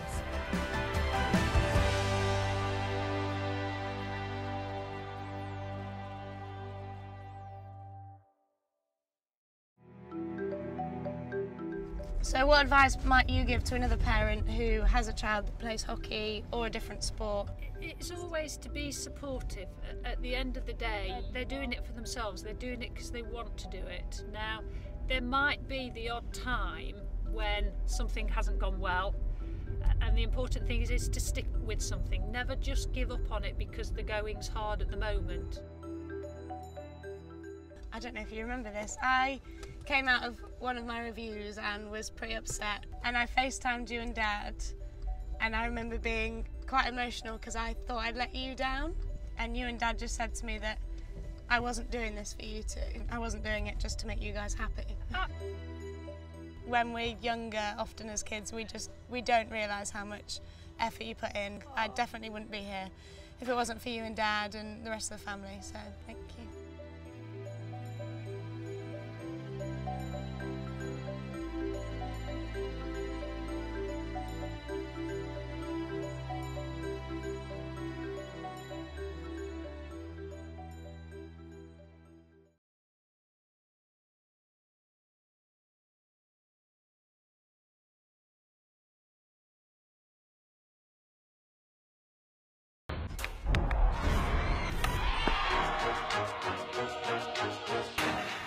So what advice might you give to another parent who has a child that plays hockey or a different sport? It's always to be supportive. At the end of the day, they're doing it for themselves. They're doing it because they want to do it. Now, there might be the odd time when something hasn't gone well, and the important thing is to stick with something. Never just give up on it because the going's hard at the moment. I don't know if you remember this. I came out of one of my reviews and was pretty upset, and I FaceTimed you and Dad, and I remember being quite emotional because I thought I'd let you down, and you and Dad just said to me that I wasn't doing this for you two. I wasn't doing it just to make you guys happy. When we're younger, often as kids, we don't realise how much effort you put in. I definitely wouldn't be here if it wasn't for you and Dad and the rest of the family, so thank you.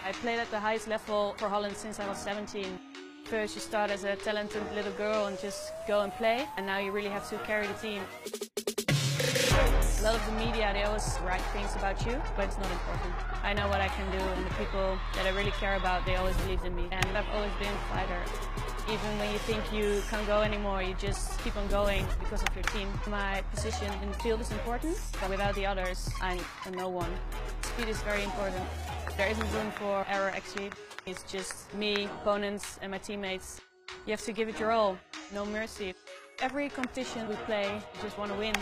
I played at the highest level for Holland since I was 17. First you start as a talented little girl and just go and play, and now you really have to carry the team. A lot of the media, they always write things about you, but it's not important. I know what I can do, and the people that I really care about, they always believed in me. And I've always been a fighter. Even when you think you can't go anymore, you just keep on going because of your team. My position in the field is important, but without the others, I'm a no one. Speed is very important. There isn't room for error, actually. It's just me, opponents, and my teammates. You have to give it your all, no mercy. Every competition we play, you just want to win.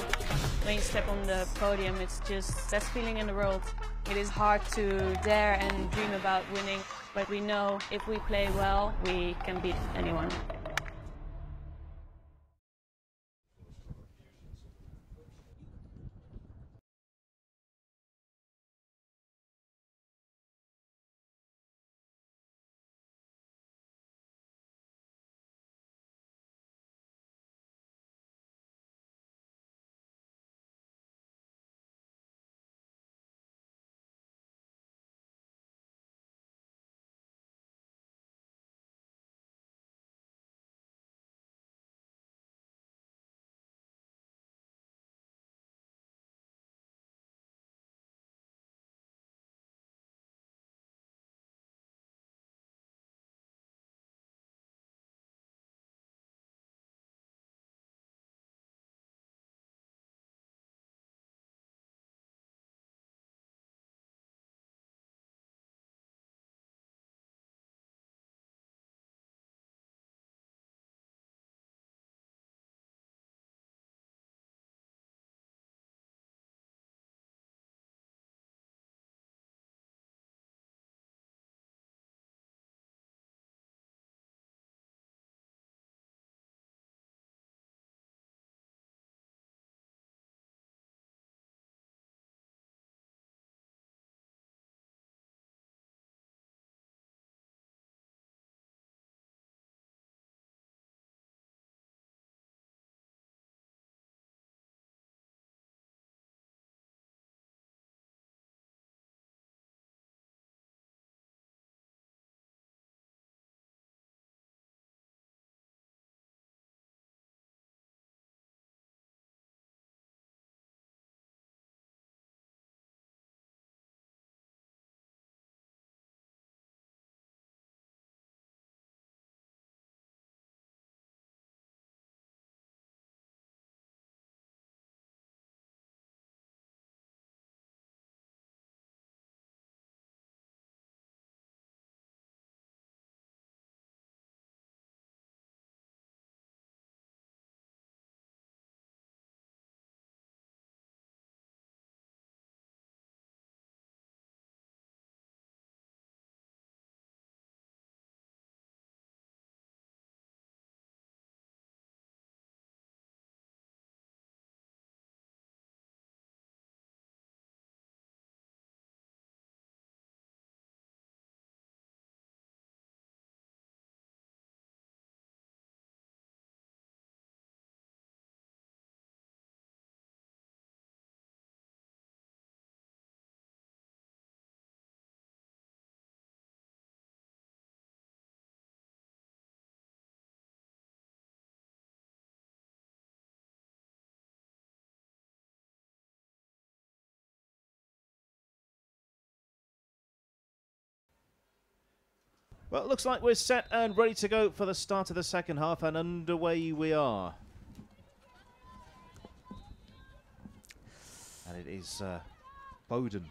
When you step on the podium, it's just the best feeling in the world. It is hard to dare and dream about winning, but we know if we play well, we can beat anyone. Well, it looks like we're set and ready to go for the start of the second half, and underway we are. And it is Bowdon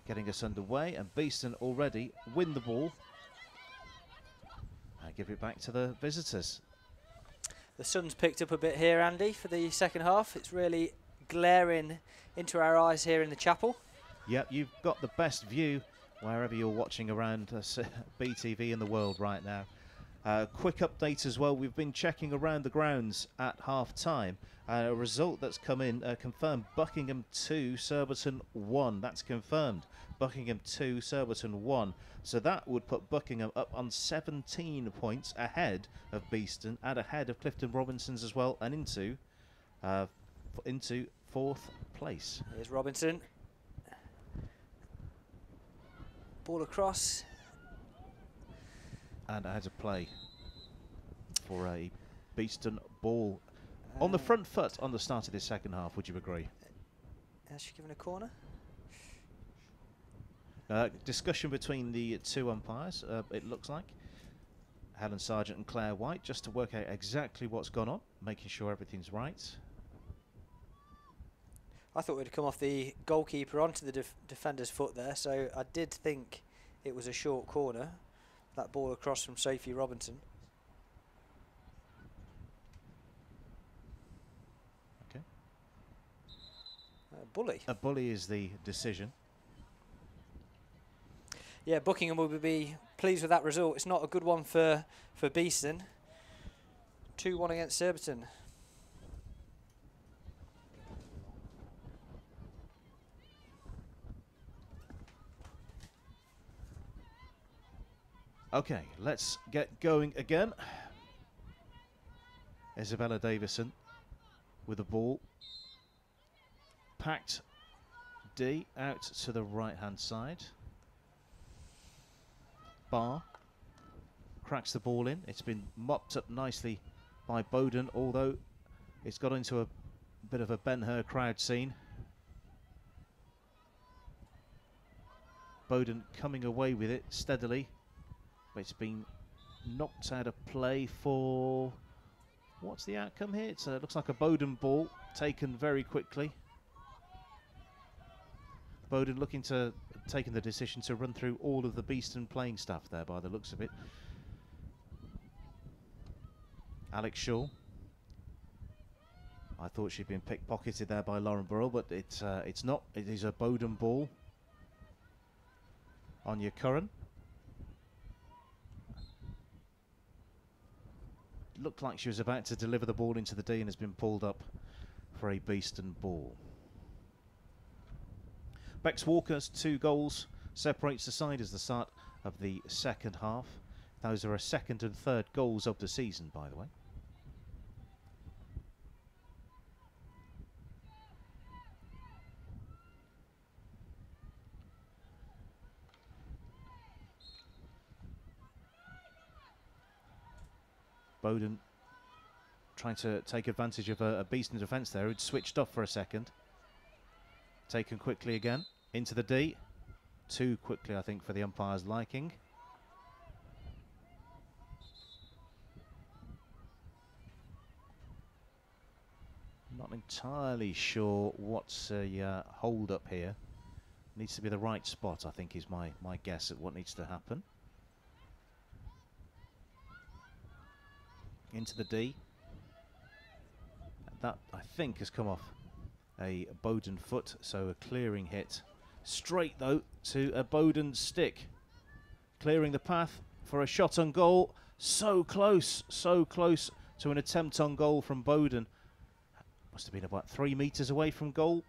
getting us underway, and Beeston already win the ball and give it back to the visitors. The sun's picked up a bit here, Andy, for the second half. It's really glaring into our eyes here in the chapel. Yep, you've got the best view wherever you're watching around BTV in the world right now. Quick update as well, we've been checking around the grounds at half-time. A result that's come in confirmed: Buckingham 2, Surbiton 1. That's confirmed. Buckingham 2, Surbiton 1. So that would put Buckingham up on 17 points ahead of Beeston and ahead of Clifton Robinsons as well, and into 4th place. Here's Robinson. Ball across. And ahead of play for a Beeston ball. On the front foot on the start of this second half, would you agree? Has she given a corner? Discussion between the two umpires, it looks like. Helen Sargent and Claire White, just to work out exactly what's gone on, making sure everything's right. I thought we'd come off the goalkeeper onto the defender's foot there, so I did think it was a short corner. That ball across from Sophie Robinson. Okay. Bully. A bully is the decision. Yeah, Buckingham will be pleased with that result. It's not a good one for Beeston. 2-1 against Surbiton. Okay, let's get going again. Isabella Davison with the ball. Packed D out to the right-hand side. Barr cracks the ball in. It's been mopped up nicely by Bowdon, although it's got into a bit of a Ben-Hur crowd scene. Bowdon coming away with it steadily, but it's been knocked out of play for... What's the outcome here? It looks like a Bowdon ball taken very quickly. Bowdon looking to taking the decision to run through all of the Beeston playing staff there by the looks of it. Alex Shaw. I thought she'd been pickpocketed there by Lauren Burrell, but it's not. It is a Bowdon ball. Anya Curran. Looked like she was about to deliver the ball into the D and has been pulled up for a Beeston ball. Bex Walker's 2 goals separates the side as the start of the second half. Those are her second and third goals of the season, by the way. Bowdon trying to take advantage of a Beeston defence there, who'd switched off for a second. Taken quickly again into the D. Too quickly, I think, for the umpire's liking. Not entirely sure what's a hold up here. Needs to be the right spot, I think, is my guess at what needs to happen. Into the D. That, I think, has come off a Bowdon foot, so a clearing hit. Straight, though, to a Bowdon stick. Clearing the path for a shot on goal. So close to an attempt on goal from Bowdon. Must have been about 3 metres away from goal.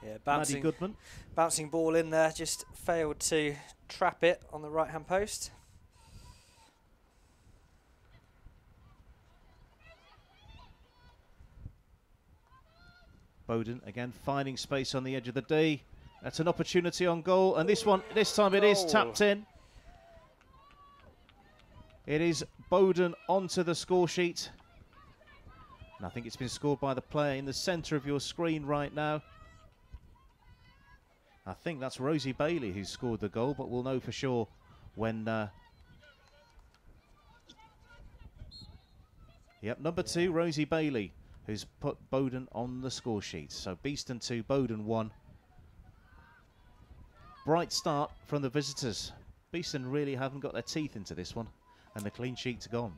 Yeah, Maddie Goodman. Bouncing ball in there, just failed to trap it on the right-hand post. Bowdon again finding space on the edge of the D. That's an opportunity on goal, and this time it is tapped in. It is Bowdon onto the score sheet. And I think it's been scored by the player in the centre of your screen right now. I think that's Rosie Bailey who scored the goal, but we'll know for sure when Yep, number 2, Rosie Bailey, who's put Bowdon on the score sheet. So Beeston 2, Bowdon 1. Bright start from the visitors. Beeston really haven't got their teeth into this one, and the clean sheet's gone.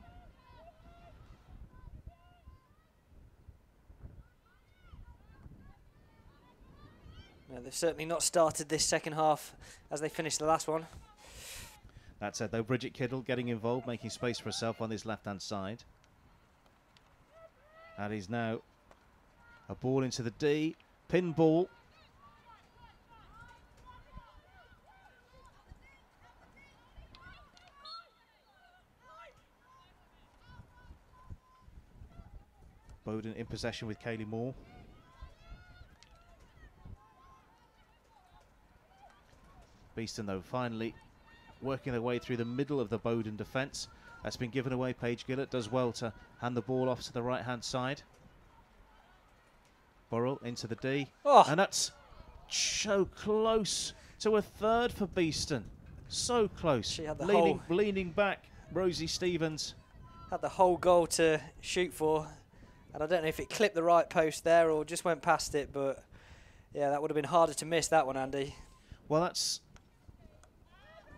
No, they've certainly not started this second half as they finished the last one. That said, though, Bridget Kiddle getting involved, making space for herself on this left-hand side. That is now a ball into the D. Pin ball. Bowdon in possession with Kaylee Moore. Beeston, though, finally working their way through the middle of the Bowdon defence. That's been given away. Paige Gillett does well to hand the ball off to the right-hand side. Burrell into the D. Oh. And that's so close to a third for Beeston. So close. She had the leaning back, Rosie Stevens. Had the whole goal to shoot for. And I don't know if it clipped the right post there or just went past it, but yeah, that would have been harder to miss, that one, Andy. Well, that's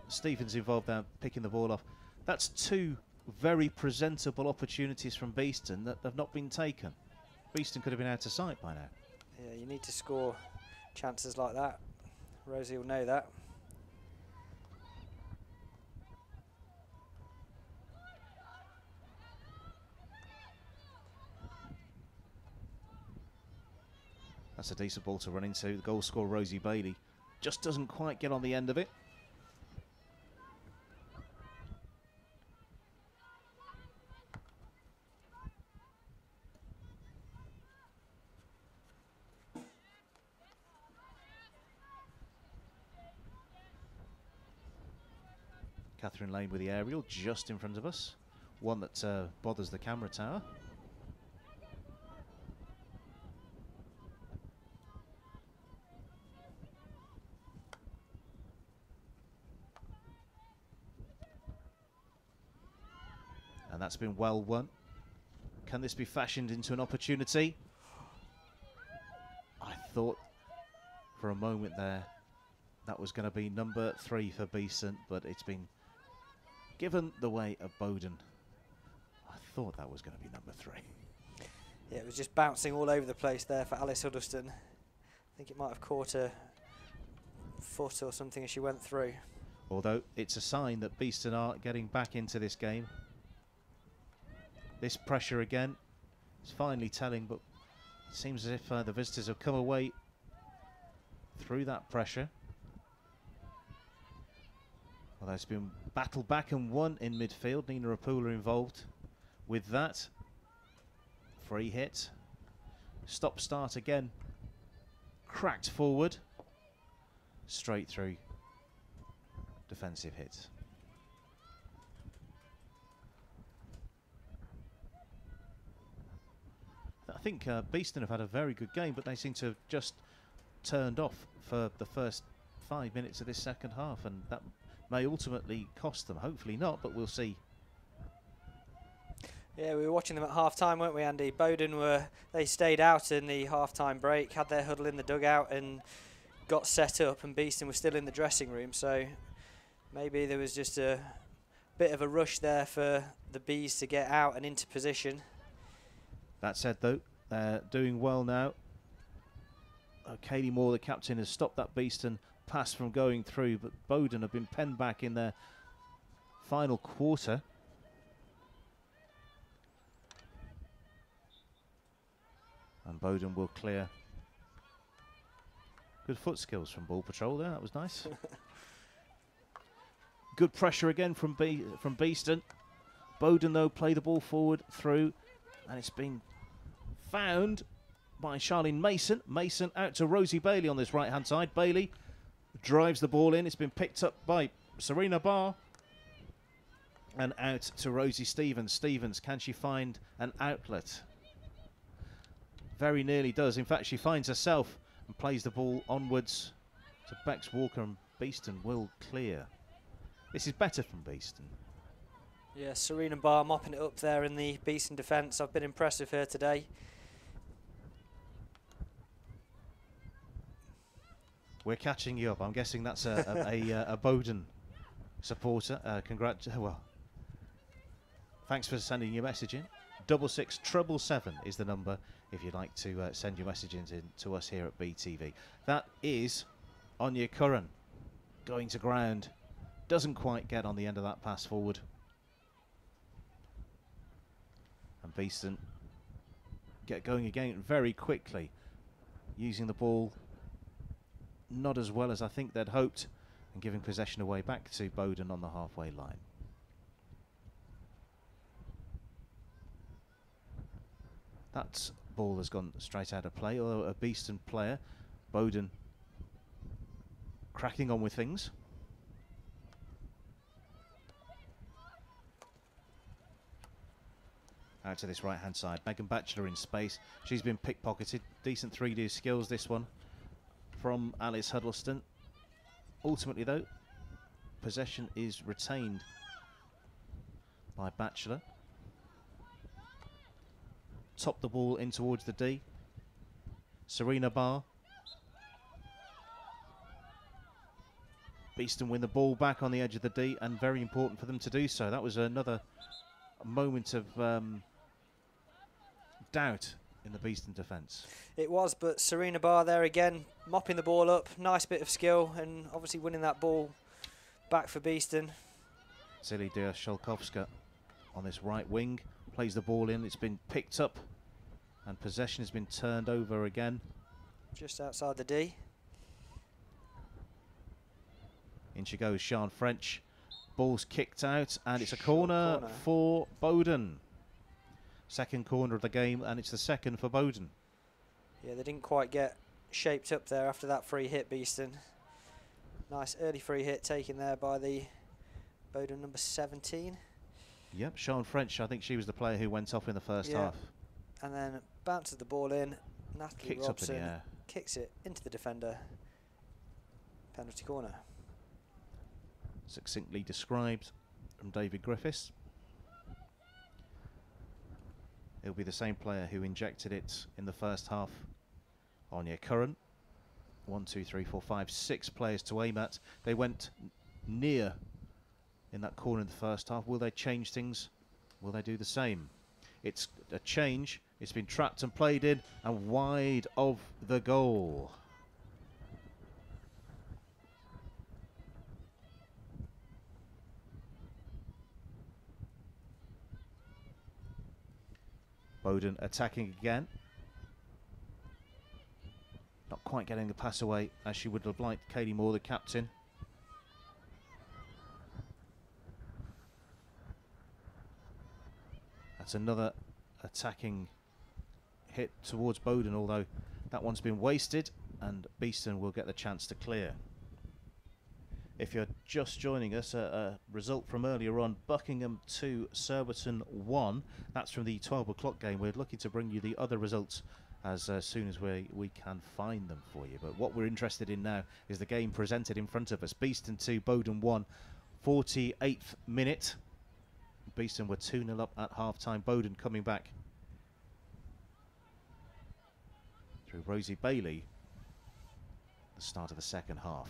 Stevens involved there, picking the ball off. That's 2 very presentable opportunities from Beeston that have not been taken. Beeston could have been out of sight by now. Yeah, you need to score chances like that. Rosie will know that. That's a decent ball to run into. The goal scorer, Rosie Bailey, just doesn't quite get on the end of it. Catherine Lane with the aerial just in front of us. One that bothers the camera tower. And that's been well won. Can this be fashioned into an opportunity? I thought for a moment there that was going to be number 3 for Beeston, but it's been given the way of Bowdon. I thought that was going to be number 3. Yeah, it was just bouncing all over the place there for Alice Huddleston. I think it might have caught her foot or something as she went through. Although it's a sign that Beeston are getting back into this game. This pressure again is finally telling, but it seems as if the visitors have come away through that pressure. Well, there's been battled back and won in midfield. Nina Rapula involved with that. Free hit. Stop start again. Cracked forward. Straight through. Defensive hit. I think Beeston have had a very good game, but they seem to have just turned off for the first 5 minutes of this second half, and that may ultimately cost them. Hopefully not, but we'll see. Yeah, we were watching them at half-time, weren't we, Andy? Bowdon they stayed out in the half-time break, had their huddle in the dugout and got set up, and Beeston was still in the dressing room, so maybe there was just a bit of a rush there for the Bees to get out and into position. That said, though, they're doing well now. Kaylee Moore, the captain, has stopped that Beeston pass from going through, but Bowdon have been penned back in their final quarter. And Bowdon will clear. Good foot skills from Ball Patrol there, that was nice. Good pressure again from Beeston. Bowdon, though, play the ball forward through, and it's been found by Charlene Mason. Mason out to Rosie Bailey on this right-hand side. Bailey drives the ball in. It's been picked up by Serena Barr. And out to Rosie Stevens. Stevens, can she find an outlet? Very nearly does. In fact, she finds herself and plays the ball onwards to Bex Walker, and Beeston will clear. This is better from Beeston. Yeah, Serena Barr mopping it up there in the Beeston defence. I've been impressed with her today. We're catching you up. I'm guessing that's a Bowdon supporter. Well, thanks for sending your message in. 66777 is the number if you'd like to send your messages in to us here at BTV. That is Anya Curran going to ground. Doesn't quite get on the end of that pass forward. And Beeston get going again very quickly, using the ball not as well as I think they'd hoped, and giving possession away back to Bowdon on the halfway line. That ball has gone straight out of play, although a Beeston player, Bowdon, cracking on with things. Out to this right-hand side. Megan Batchelor in space. She's been pickpocketed. Decent 3D skills, this one, from Alice Huddleston. Ultimately, though, possession is retained by Batchelor. Top the ball in towards the D. Serena Barr. Beeston win the ball back on the edge of the D, and very important for them to do so. That was another moment of doubt in the Beeston defence. It was, but Serena Barr there again, mopping the ball up. Nice bit of skill, and obviously winning that ball back for Beeston. Zelia Sholkovska on this right wing, plays the ball in. It's been picked up, and possession has been turned over again. Just outside the D. In she goes, Sian French. Ball's kicked out, and it's a corner for Bowdon. Second corner of the game, and it's the second for Bowdon. Yeah, they didn't quite get shaped up there after that free hit, Beeston. Nice early free hit taken there by the Bowdon number 17. Yep, Sian French, I think she was the player who went off in the first half. And then bounces the ball in. Natalie Kicks Robson up in the air. Kicks it into the defender. Penalty corner. Succinctly described from David Griffiths. It'll be the same player who injected it in the first half. Anya Curran. 1, 2, 3, 4, 5, 6 players to aim at. They went near in that corner in the first half. Will they change things? Will they do the same? It's a change. It's been trapped and played in and wide of the goal. Bowdon attacking again. Not quite getting the pass away as she would have liked. Katie Moore, the captain. That's another attacking hit towards Bowdon, although that one's been wasted, and Beeston will get the chance to clear. If you're just joining us, a result from earlier on, Buckingham 2, Surbiton 1. That's from the 12 o'clock game. We're looking to bring you the other results as soon as we can find them for you. But what we're interested in now is the game presented in front of us. Beeston 2, Bowdon 1, 48th minute. Beeston were 2-0 up at half-time. Bowdon coming back through Rosie Bailey at the start of the second half.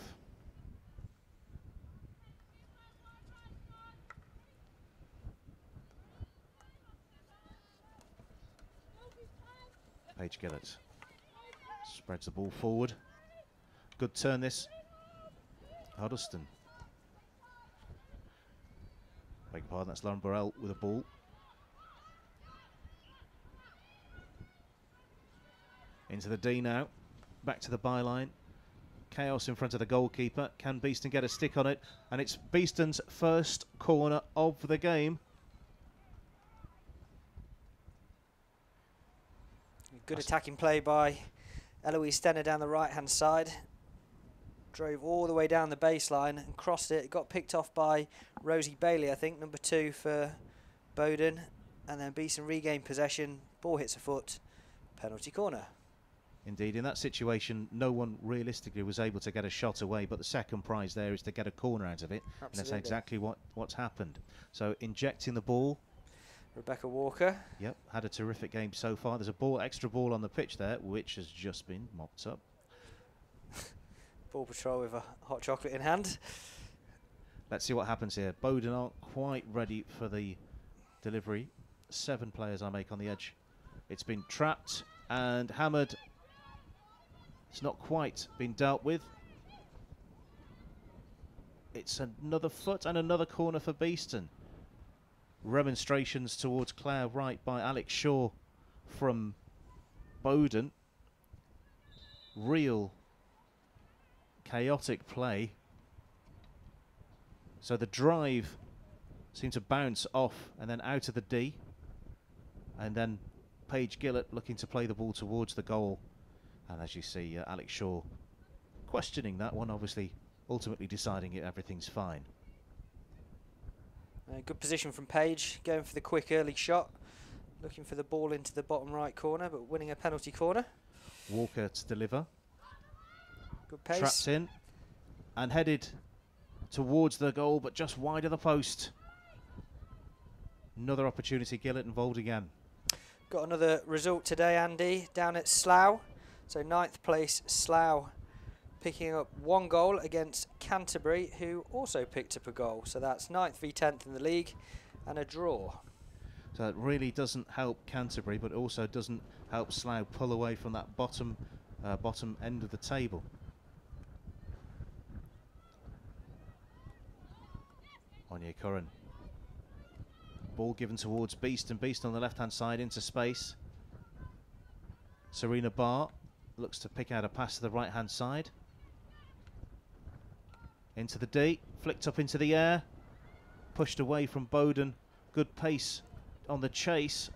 Paige Gillett spreads the ball forward. Good turn this. Huddleston. Beg your pardon, that's Lauren Burrell with a ball. Into the D now. Back to the byline. Chaos in front of the goalkeeper. Can Beeston get a stick on it? And it's Beeston's first corner of the game. Good attacking play by Eloise Stenner down the right-hand side. Drove all the way down the baseline and crossed it. It got picked off by Rosie Bailey, I think, number 2 for Bowdon. And then Beeston regained possession. Ball hits a foot. Penalty corner. Indeed, in that situation, no one realistically was able to get a shot away, but the second prize there is to get a corner out of it. Absolutely. And that's exactly what's happened. So injecting the ball. Rebecca Walker. Yep, had a terrific game so far. There's a extra ball on the pitch there, which has just been mopped up. Ball patrol with a hot chocolate in hand. Let's see what happens here. Bowdon aren't quite ready for the delivery. 7 players I make on the edge. It's been trapped and hammered. It's not quite been dealt with. It's another foot and another corner for Beeston. Remonstrations towards Claire Wright by Alex Shaw from Bowdon. Real chaotic play. So the drive seemed to bounce off and then out of the D. And then Paige Gillett looking to play the ball towards the goal. And as you see, Alex Shaw questioning that one, obviously ultimately deciding everything's fine. Good position from Paige, going for the quick early shot. Looking for the ball into the bottom right corner, but winning a penalty corner. Walker to deliver. Good pace. Trapped in and headed towards the goal, but just wide of the post. Another opportunity, Gillett involved again. Got another result today, Andy, down at Slough. So 9th place Slough picking up 1 goal against Canterbury, who also picked up a goal. So that's 9th v 10th in the league and a draw. So it really doesn't help Canterbury, but also doesn't help Slough pull away from that bottom end of the table. Anya Curran. Ball given towards Beeston. Beeston on the left-hand side into space. Serena Barr looks to pick out a pass to the right-hand side. Into the D. Flicked up into the air. Pushed away from Bowdon. Good pace on the chase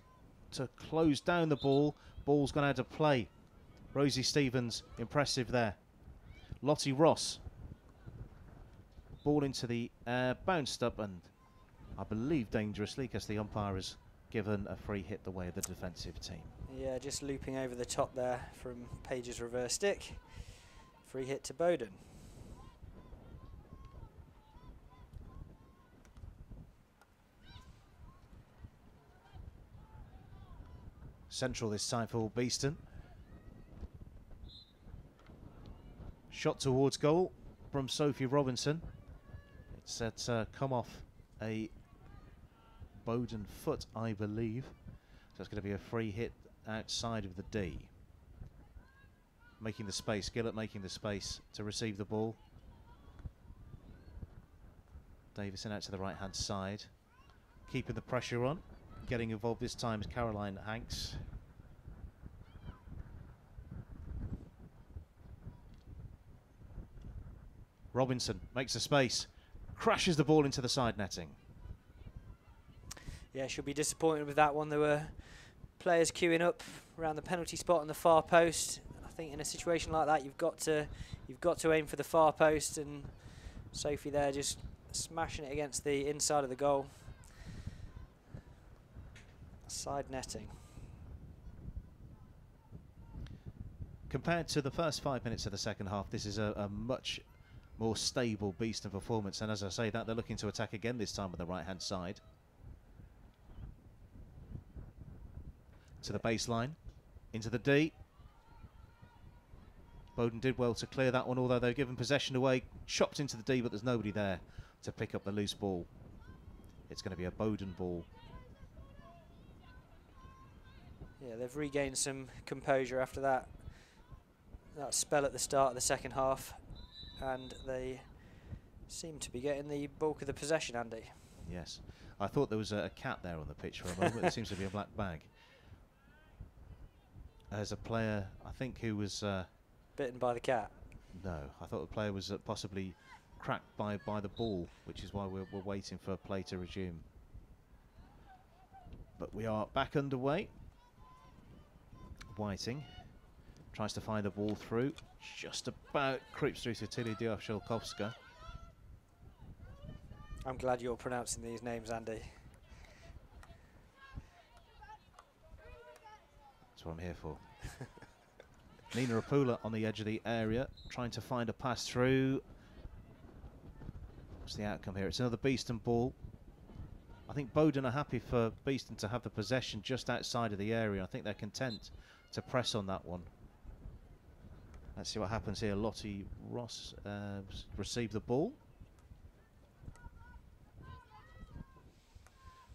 to close down the ball. Ball's gone out of play. Rosie Stevens, impressive there. Lottie Ross. Ball into the air, bounced up and I believe dangerously, because the umpire has given a free hit the way of the defensive team. Yeah, just looping over the top there from Paige's reverse stick. Free hit to Bowdon. Central this time for Beeston. Shot towards goal from Sophie Robinson. It's come off a Bowdon foot, I believe. So it's going to be a free hit outside of the D. Making the space, Gillett making the space to receive the ball. Davison out to the right-hand side. Keeping the pressure on. Getting involved this time is Caroline Hanks. Robinson makes a space. Crashes the ball into the side netting. Yeah, she'll be disappointed with that one. There were players queuing up around the penalty spot on the far post. I think in a situation like that, you've got to aim for the far post, and Sophie there just smashing it against the inside of the goal. Side netting. Compared to the first 5 minutes of the second half, this is a much more stable Beeston performance, and as I say that, they're looking to attack again this time with the right-hand side. To the baseline, into the D. Bowdon did well to clear that one, although they're given possession away, chopped into the D, but there's nobody there to pick up the loose ball. It's going to be a Bowdon ball. Yeah, they've regained some composure after that spell at the start of the second half, and they seem to be getting the bulk of the possession, Andy. Yes. I thought there was a cat there on the pitch for a moment. There seems to be a black bag. There's a player, I think, who was... bitten by the cat? No, I thought the player was possibly cracked by the ball, which is why we're waiting for play to resume. But we are back underway. Whiting tries to find the ball through, just about creeps through to Tilly Diop-Szelkowska. I'm glad you're pronouncing these names, Andy. That's what I'm here for. Nina Rapula on the edge of the area, trying to find a pass through. What's the outcome here? It's another Beeston ball. I think Bowdon are happy for Beeston to have the possession just outside of the area. I think they're content to press on that one. Let's see what happens here. Lottie Ross received the ball.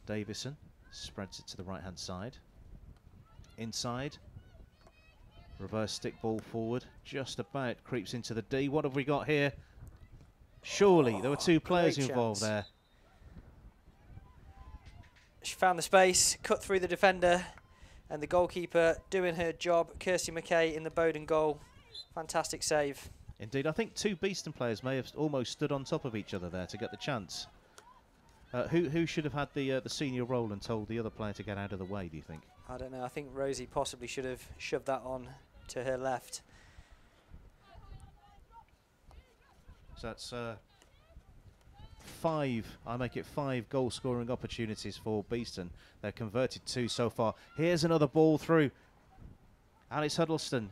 Davison spreads it to the right-hand side. Inside. Reverse stick ball forward. Just about creeps into the D. What have we got here? Surely there were two players involved there. She found the space, cut through the defender, and the goalkeeper doing her job. Kirsty McKay in the Bowdon goal. Fantastic save. Indeed, I think two Beeston players may have almost stood on top of each other there to get the chance. Who should have had the senior role and told the other player to get out of the way, do you think? I don't know. I think Rosie possibly should have shoved that on to her left. So that's I make it 5 goal-scoring opportunities for Beeston. They're converted 2 so far. Here's another ball through. Alice Huddleston,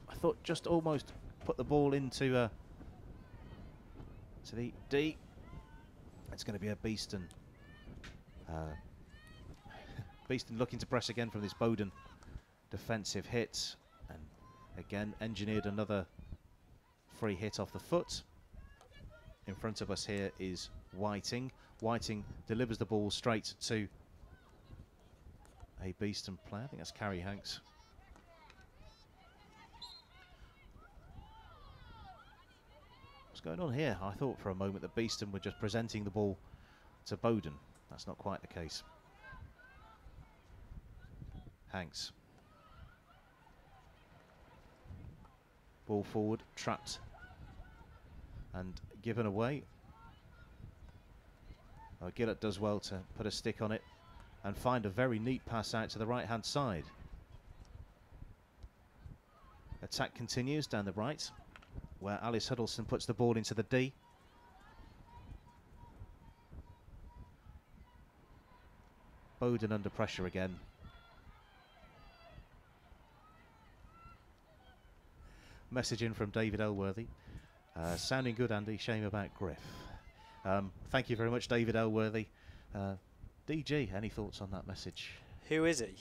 I thought just almost put the ball into to the D. It's going to be a Beeston. Beeston looking to press again from this Bowdon defensive hit, and again engineered another free hit off the foot. In front of us here is Whiting. Whiting delivers the ball straight to a Beeston player. I think that's Carrie Hanks. What's going on here? I thought for a moment that Beeston were just presenting the ball to Bowdon. That's not quite the case. Hanks. Ball forward, trapped and given away. Gillett does well to put a stick on it and find a very neat pass out to the right hand side. Attack continues down the right, where Alice Huddleston puts the ball into the D. Bowdon under pressure again. Message in from David Elworthy. Sounding good, Andy. Shame about Griff. Thank you very much, David Elworthy. DG, any thoughts on that message? Who is he?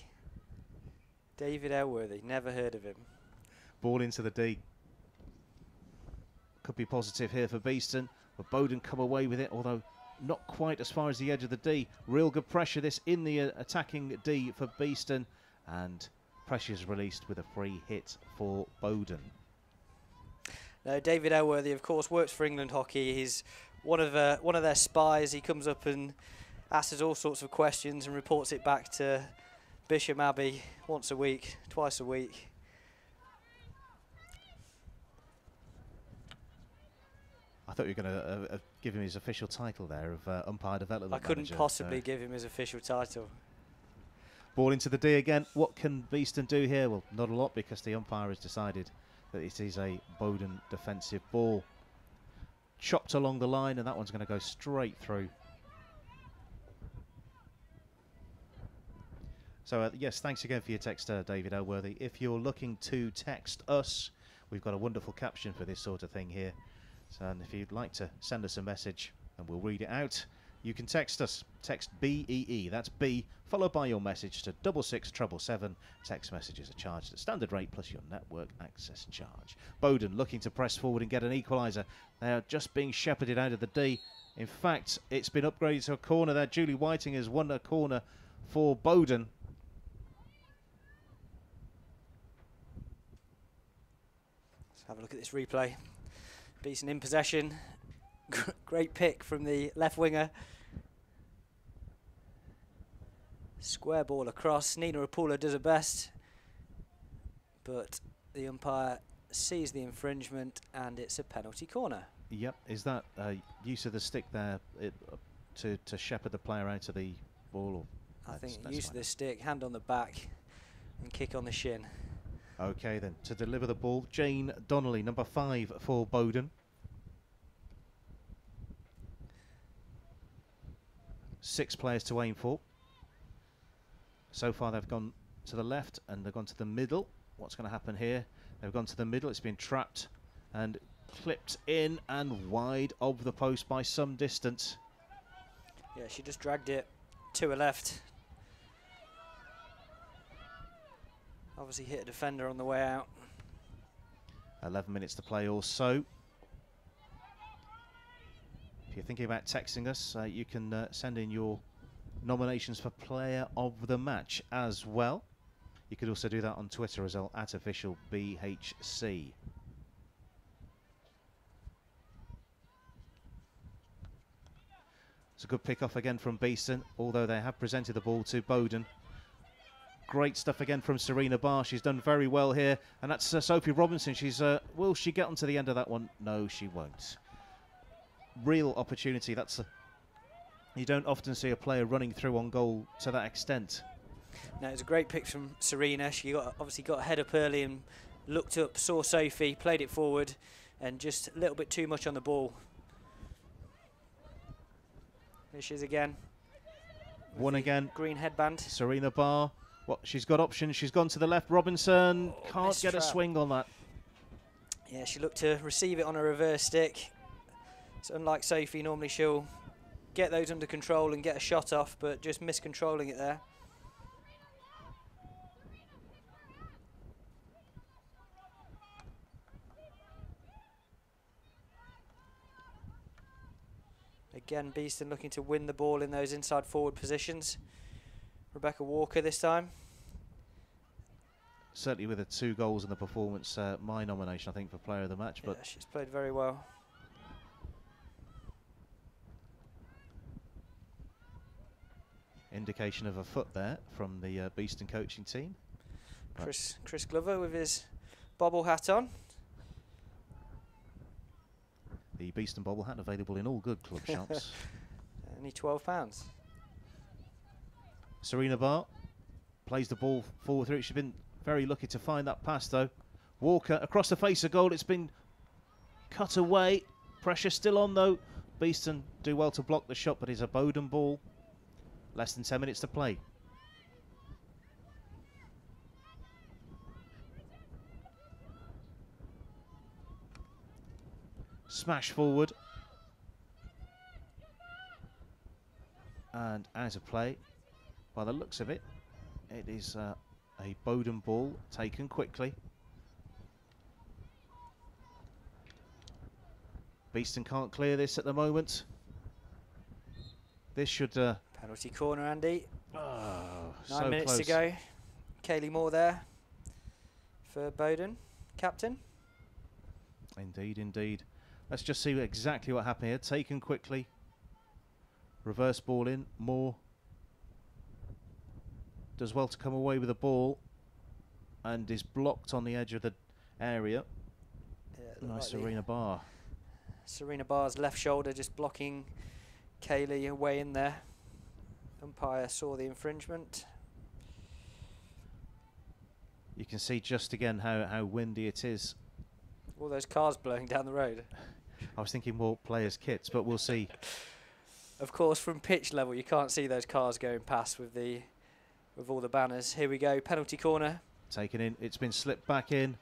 David Elworthy. Never heard of him. Ball into the D. Could be positive here for Beeston, but Bowdon come away with it, although not quite as far as the edge of the D. Real good pressure this in the attacking D for Beeston, and pressure's released with a free hit for Bowdon. Now, David Elworthy, of course, works for England Hockey. He's one of their spies. He comes up and asks us all sorts of questions and reports it back to Bisham Abbey once a week, twice a week. I thought you were going to give him his official title there of umpire development manager. I couldn't possibly give him his official title. Ball into the D again. What can Beeston do here? Well, not a lot, because the umpire has decided that it is a Bowdon defensive ball. Chopped along the line, and that one's going to go straight through. So, yes, thanks again for your text, David Elworthy. If you're looking to text us, we've got a wonderful caption for this sort of thing here. So, and if you'd like to send us a message and we'll read it out, you can text us. Text BEE, that's B, followed by your message to 66777. Text messages are charged at standard rate plus your network access charge. Bowdon looking to press forward and get an equaliser. They are just being shepherded out of the D. In fact, it's been upgraded to a corner there. Julie Whiting has won a corner for Bowdon. Let's have a look at this replay. Beeston in possession. Great pick from the left winger. Square ball across. Nina Rapula does her best, but the umpire sees the infringement and it's a penalty corner. Yep, is that use of the stick there to shepherd the player out of the ball? Or I think use of the stick, hand on the back and kick on the shin. Okay then, to deliver the ball, Jane Donnelly, number 5 for Bowdon. 6 players to aim for. So far they've gone to the left and they've gone to the middle. what's going to happen here. They've gone to the middle. It's been trapped and clipped in and wide of the post by some distance. Yeah, she just dragged it to her left. Obviously hit a defender on the way out. 11 minutes to play or so. If you're thinking about texting us, you can send in your nominations for player of the match as well. You could also do that on Twitter as well, @officialBHC. It's a good pick-off again from Beeston, although they have presented the ball to Bowdon. Great stuff again from Serena Barr. She's done very well here. And that's Sophie Robinson. She's will she get onto the end of that one? No, she won't. Real opportunity. That's you don't often see a player running through on goal to that extent. No, it was a great pick from Serena. She obviously got head up early and looked up, saw Sophie, played it forward, and just a little bit too much on the ball. Here she is again. One again. Green headband. Serena Barr. What, she's got options. She's gone to the left. Robinson can't get a swing on that. Yeah, she looked to receive it on a reverse stick. So unlike Sophie, normally she'll get those under control and get a shot off, but just miscontrolling it there. Again, Beeston looking to win the ball in those inside forward positions. Rebecca Walker this time. Certainly with the 2 goals in the performance, my nomination, I think, for player of the match. But yeah, she's played very well. Indication of a foot there from the Beeston coaching team. Chris Glover with his bobble hat on. The Beeston bobble hat available in all good club shops. Only £12. Serena Barr plays the ball forward through. She's been very lucky to find that pass though. Walker across the face of goal. It's been cut away. Pressure still on though. Beeston do well to block the shot, but it's a Bowdon ball. Less than 10 minutes to play. Smash forward. And out of play. By the looks of it, it is a Bowdon ball taken quickly. Beeston can't clear this at the moment. This should... penalty corner, Andy. Oh, 9 minutes close to go. Kaylee Moore there for Bowdon, captain. Indeed, indeed. Let's just see exactly what happened here. Taken quickly. Reverse ball in. Moore does well to come away with the ball and is blocked on the edge of the area. Yeah, nice Serena Barr. Serena Barr's left shoulder just blocking Kaylee away in there. Umpire saw the infringement. You can see just again how windy it is. All those cars blowing down the road. I was thinking more players' kits, but we'll see. Of course, from pitch level, you can't see those cars going past with all the banners. Here we go, penalty corner. Taken in, it's been slipped back in.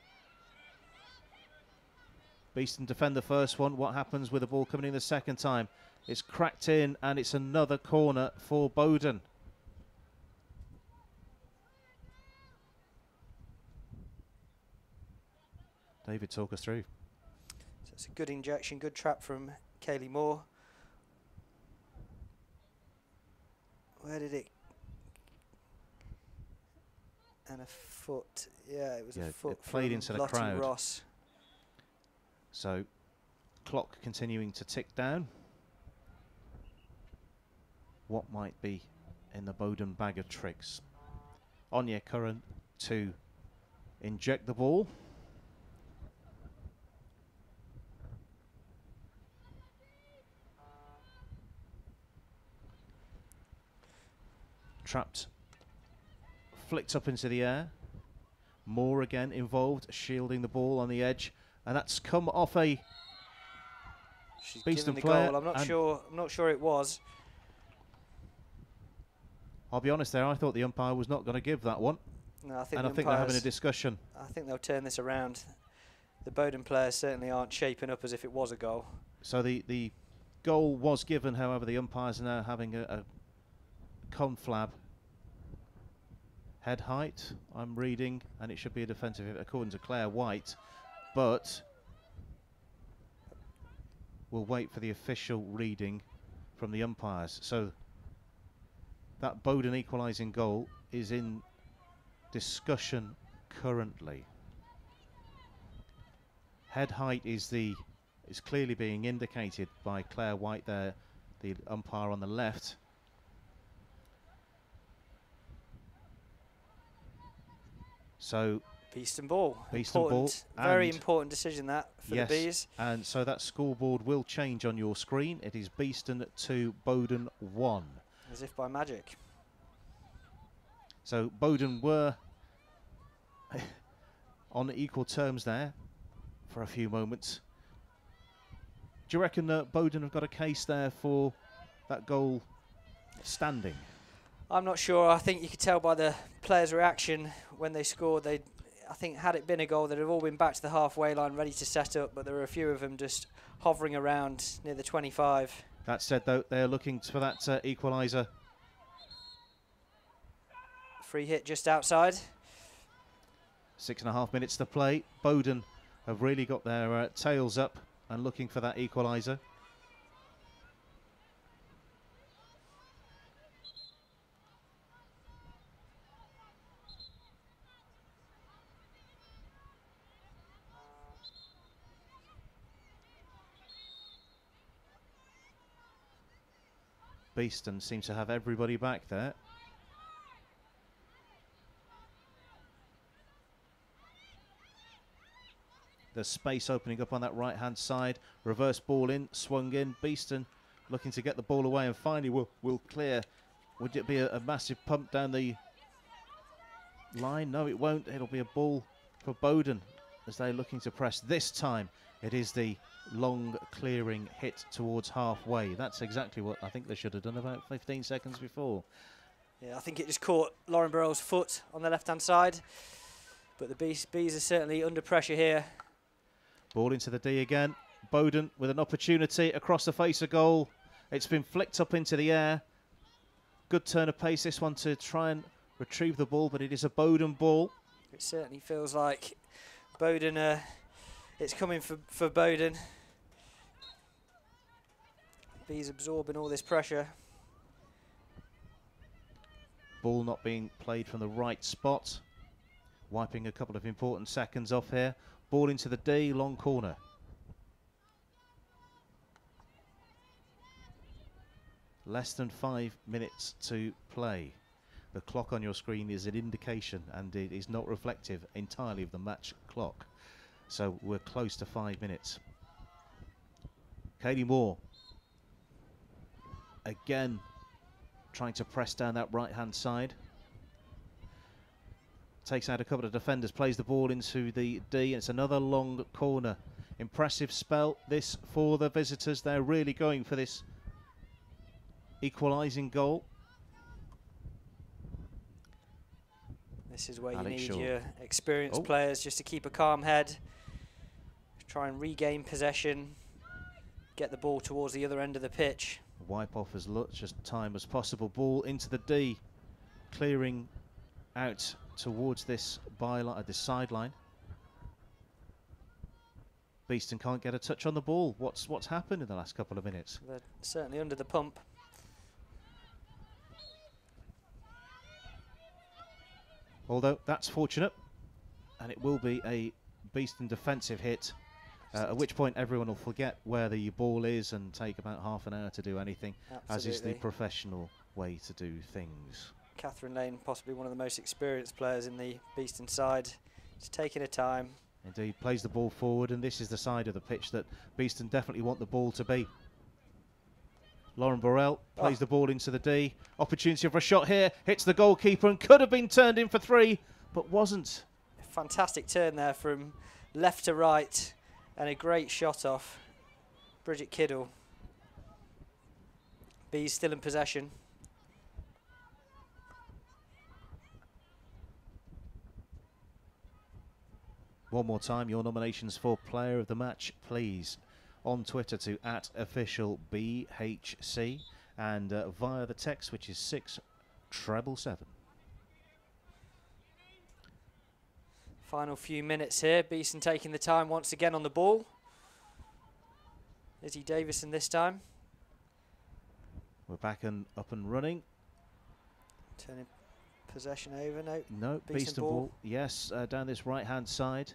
Beeston defend the first one. What happens with the ball coming in the second time? It's cracked in, and it's another corner for Bowdon. David, talk us through. So it's a good injection, good trap from Kaylee Moore. Where did it? And a foot. Yeah, it was a foot. It played into the crowd. Ross. So, clock continuing to tick down. What might be in the Bowdon bag of tricks? Anya Curran to inject the ball. Trapped, flicked up into the air. Moore again involved, shielding the ball on the edge, and that's come off a Beeston player. Goal. I'm not sure it was. I'll be honest there, I thought the umpire was not going to give that one. No, I think and I think they're having a discussion. I think they'll turn this around. The Bowdon players certainly aren't shaping up as if it was a goal. So the goal was given, however, the umpires are now having a conflab. Head height, I'm reading, and it should be a defensive hit according to Claire White, but we'll wait for the official reading from the umpires. So that Bowdon equalising goal is in discussion currently. Head height is clearly being indicated by Claire White there, the umpire on the left. So Beeston ball. Beeston ball. Very important decision that for the Bees. And so that scoreboard will change on your screen. It is Beeston 2, Bowdon 1. As if by magic. So Bowdon were on equal terms there for a few moments. Do you reckon that Bowdon have got a case there for that goal standing? I'm not sure. I think you could tell by the players' reaction when they scored. I think had it been a goal, they'd have all been back to the halfway line ready to set up, but there were a few of them just hovering around near the 25. That said, though, they're looking for that equaliser. Free hit just outside. 6.5 minutes to play. Bowdon have really got their tails up and looking for that equaliser. Beeston seems to have everybody back there. There's space opening up on that right-hand side. Reverse ball in, swung in. Beeston looking to get the ball away and finally will clear. Would it be a massive pump down the line? No, it won't. It'll be a ball for Bowdon as they're looking to press. This time it is the long clearing hit towards halfway. That's exactly what I think they should have done about 15 seconds before. Yeah, I think it just caught Lauren Burrell's foot on the left-hand side. But the Bees are certainly under pressure here. Ball into the D again. Bowdon with an opportunity across the face of goal. It's been flicked up into the air. Good turn of pace, this one, to try and retrieve the ball, but it is a Bowdon ball. It certainly feels like Bowdon, it's coming for Bowdon. Bees absorbing all this pressure. Ball not being played from the right spot. Wiping a couple of important seconds off here. Ball into the D, long corner. Less than 5 minutes to play. The clock on your screen is an indication and it is not reflective entirely of the match clock. So we're close to 5 minutes. Katie Moore again trying to press down that right-hand side. Takes out a couple of defenders, plays the ball into the D, and it's another long corner. Impressive spell this for the visitors. They're really going for this equalising goal. This is where you need your experienced players just to keep a calm head, try and regain possession, get the ball towards the other end of the pitch. Wipe off as much as time as possible. Ball into the D, clearing out towards this byline, this sideline. Beeston can't get a touch on the ball. What's happened in the last couple of minutes? They're certainly under the pump. Although that's fortunate, and it will be a Beeston defensive hit, at which point everyone will forget where the ball is and take about half an hour to do anything, as is the professional way to do things. Catherine Lane, possibly one of the most experienced players in the Beeston side, is taking her time. Indeed, plays the ball forward, and this is the side of the pitch that Beeston definitely want the ball to be. Lauren Burrell plays the ball into the D. Opportunity for a shot here. Hits the goalkeeper and could have been turned in for 3, but wasn't. A fantastic turn there from left to right and a great shot off Bridget Kiddle. Bees still in possession. One more time, your nominations for Player of the Match, please. On Twitter to @officialBHC and via the text, which is 677. Final few minutes here. Beeston taking the time once again on the ball. Izzy Davison this time. We're back and up and running. Turning possession over. No, Beeston ball. Yes, down this right-hand side.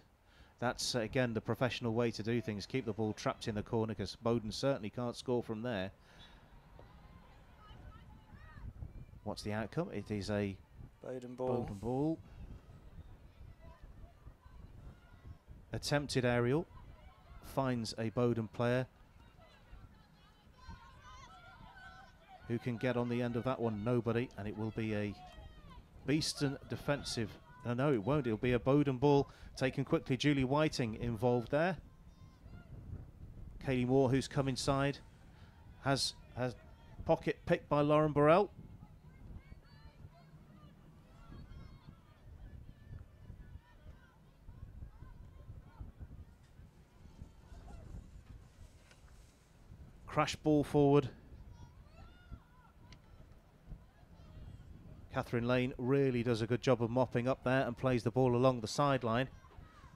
That's, again, the professional way to do things. Keep the ball trapped in the corner because Bowdon certainly can't score from there. What's the outcome? It is a Bowdon ball. Bowdon ball. Attempted aerial. Finds a Bowdon player. Who can get on the end of that one? Nobody. And it will be a Beeston defensive. No, it won't. It'll be a Bowdon ball taken quickly. Julie Whiting involved there. Kaylee Moore, who's come inside, has pocket picked by Lauren Burrell. Crash ball forward. Catherine Lane really does a good job of mopping up there and plays the ball along the sideline.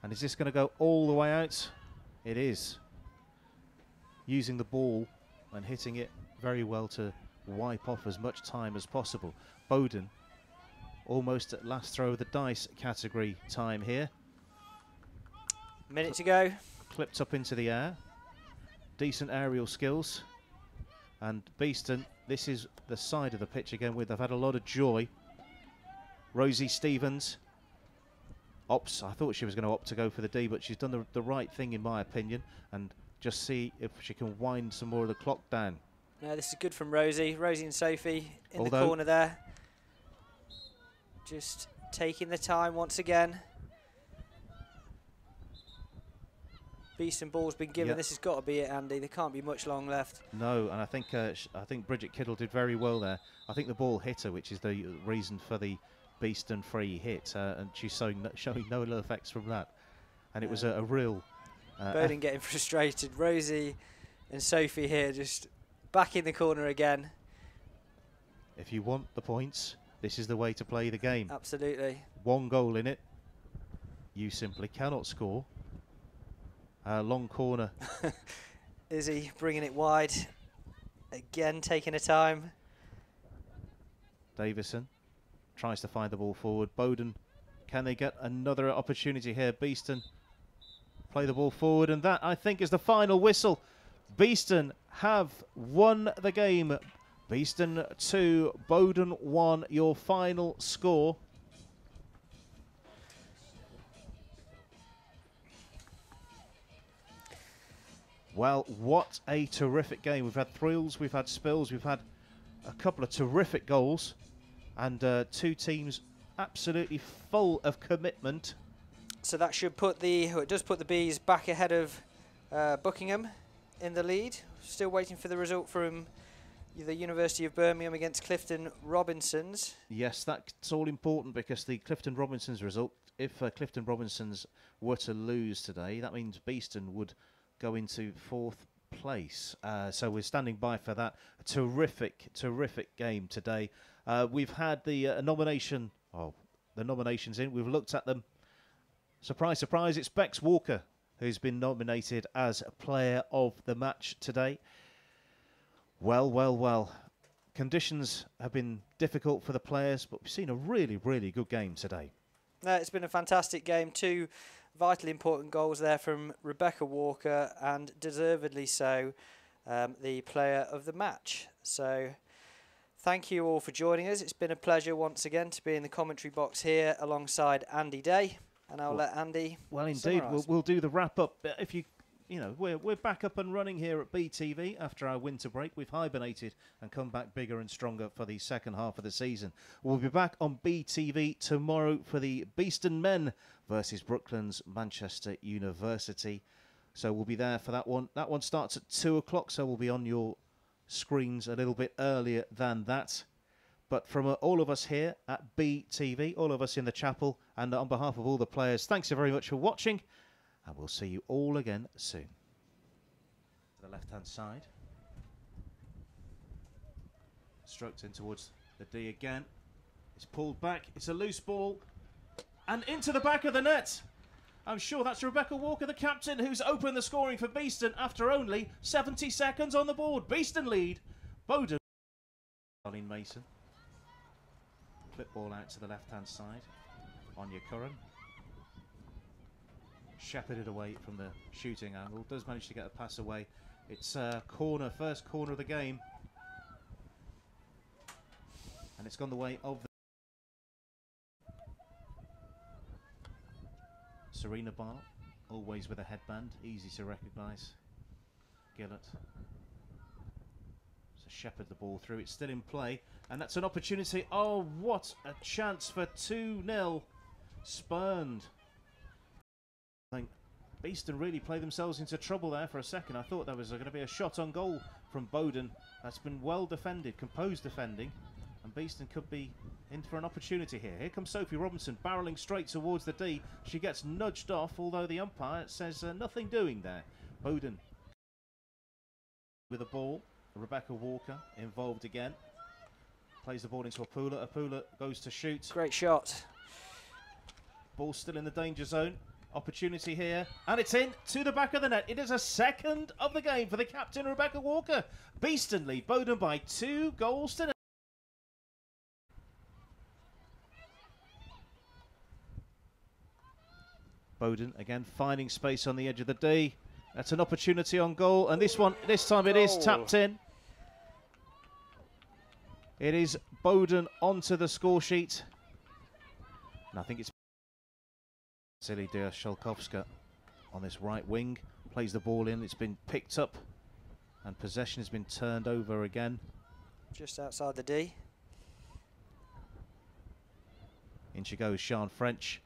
And is this going to go all the way out? It is. Using the ball and hitting it very well to wipe off as much time as possible. Bowdon almost at last throw of the dice category time here. Minute to go. Clipped up into the air. Decent aerial skills. And Beeston, this is the side of the pitch again where they've had a lot of joy. Rosie Stevens opts. I thought she was going to opt to go for the D, but she's done the right thing in my opinion, and just see if she can wind some more of the clock down. No, this is good from Rosie. Rosie and Sophie in the corner there. Just taking the time once again. Beeston ball's been given. Yep. This has got to be it, Andy. There can't be much long left. No, and I think Bridget Kiddle did very well there. I think the ball hit her, which is the reason for the Beeston free hit, and she's showing no ill effects from that. And it was a real... Bowdon getting frustrated. Rosie and Sophie here just back in the corner again. If you want the points, this is the way to play the game. Absolutely. One goal in it. You simply cannot score. Long corner. Izzy bringing it wide. Again, taking a time. Davison tries to find the ball forward. Bowdon, can they get another opportunity here? Beeston play the ball forward, and that, I think, is the final whistle. Beeston have won the game. Beeston 2, Bowdon 1, your final score. Well, what a terrific game. We've had thrills, we've had spills, we've had a couple of terrific goals, and two teams absolutely full of commitment. So that should put it does put the Bees back ahead of Buckingham in the lead. Still waiting for the result from the University of Birmingham against Clifton Robinsons. Yes, that's all important because the Clifton Robinsons result, if Clifton Robinsons were to lose today, that means Beeston would go into 4th place. So we're standing by for that. A terrific, terrific game today. We've had the nominations in. We've looked at them. Surprise, surprise, it's Bex Walker who's been nominated as Player of the Match today. Well, well, well. Conditions have been difficult for the players, but we've seen a really, really good game today. It's been a fantastic game. Two vitally important goals there from Rebecca Walker, and deservedly so, the Player of the Match. So thank you all for joining us. It's been a pleasure once again to be in the commentary box here alongside Andy Day, and I'll let Andy. Well, indeed, we'll do the wrap up. If we're back up and running here at BTV after our winter break. We've hibernated and come back bigger and stronger for the second half of the season. We'll be back on BTV tomorrow for the Beeston men versus Brooklands Manchester University. So we'll be there for that one. That one starts at 2 o'clock, so we'll be on your screens a little bit earlier than that. But from all of us here at BTV, all of us in the chapel, and on behalf of all the players, thanks so very much for watching, and we'll see you all again soon. To the left-hand side. Stroked in towards the D again. It's pulled back. It's a loose ball. And into the back of the net. I'm sure that's Rebecca Walker, the captain, who's opened the scoring for Beeston after only 70 seconds on the board. Beeston lead. Bowdon. Darlene Mason. Flip ball out to the left-hand side. Anya Curran. Shepherded away from the shooting angle. Does manage to get a pass away. It's corner, first corner of the game. And it's gone the way of the Serena Barr, always with a headband, easy to recognise. Gillett. So shepherd the ball through, it's still in play, and that's an opportunity. Oh, what a chance for 2-0. Spurned. I think Beeston really played themselves into trouble there for a second. I thought there was going to be a shot on goal from Bowdon. That's been well defended, composed defending, and Beeston could be in for an opportunity here. Here comes Sophie Robinson barrelling straight towards the D. She gets nudged off, although the umpire says nothing doing there. Bowdon with the ball. Rebecca Walker involved again. Plays the ball into Apula. Apula goes to shoot. Great shot. Ball still in the danger zone. Opportunity here, and it's in to the back of the net. It is a second of the game for the captain, Rebecca Walker. Beeston lead Bowdon by 2 goals to 0. Bowdon again finding space on the edge of the D. That's an opportunity on goal, and this time it is tapped in. It is Bowdon onto the score sheet. And I think it's Silly-Dia Sholkovska on this right wing. Plays the ball in, it's been picked up, and possession has been turned over again. Just outside the D. In she goes, Sian French.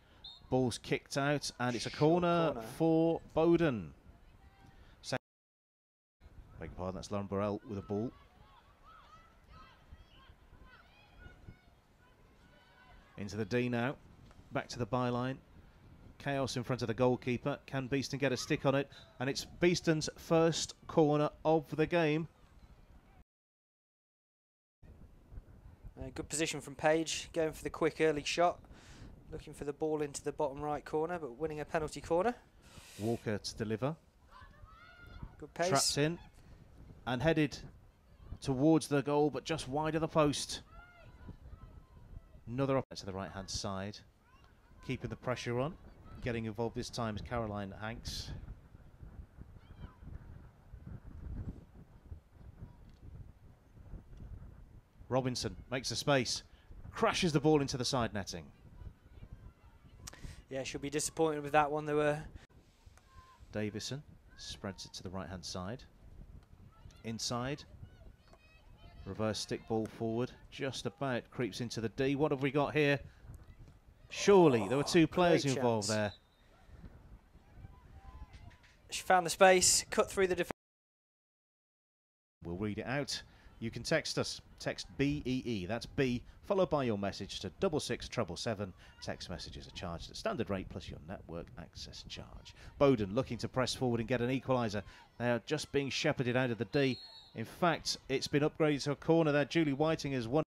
Ball's kicked out, and it's a corner for Bowdon. Beg your pardon, that's Lauren Burrell with a ball. Into the D now. Back to the byline. Chaos in front of the goalkeeper. Can Beeston get a stick on it? And it's Beeston's first corner of the game. Good position from Page, going for the quick early shot. Looking for the ball into the bottom right corner, but winning a penalty corner. Walker to deliver. Good pace. Trapped in and headed towards the goal, but just wide of the post. Another up to the right-hand side. Keeping the pressure on. Getting involved this time is Caroline Hanks. Robinson makes a space. Crashes the ball into the side netting. Yeah, she'll be disappointed with that one. There were. Davison spreads it to the right-hand side. Inside. Reverse stick ball forward. Just about creeps into the D. What have we got here? Surely there were 2 players involved there. She found the space, cut through the defence. We'll read it out. You can text us. Text BEE. That's B, followed by your message to 66777. Text messages are charged at standard rate plus your network access charge. Bowdon looking to press forward and get an equaliser. They are just being shepherded out of the D. In fact, it's been upgraded to a corner there. Julie Whiting has won.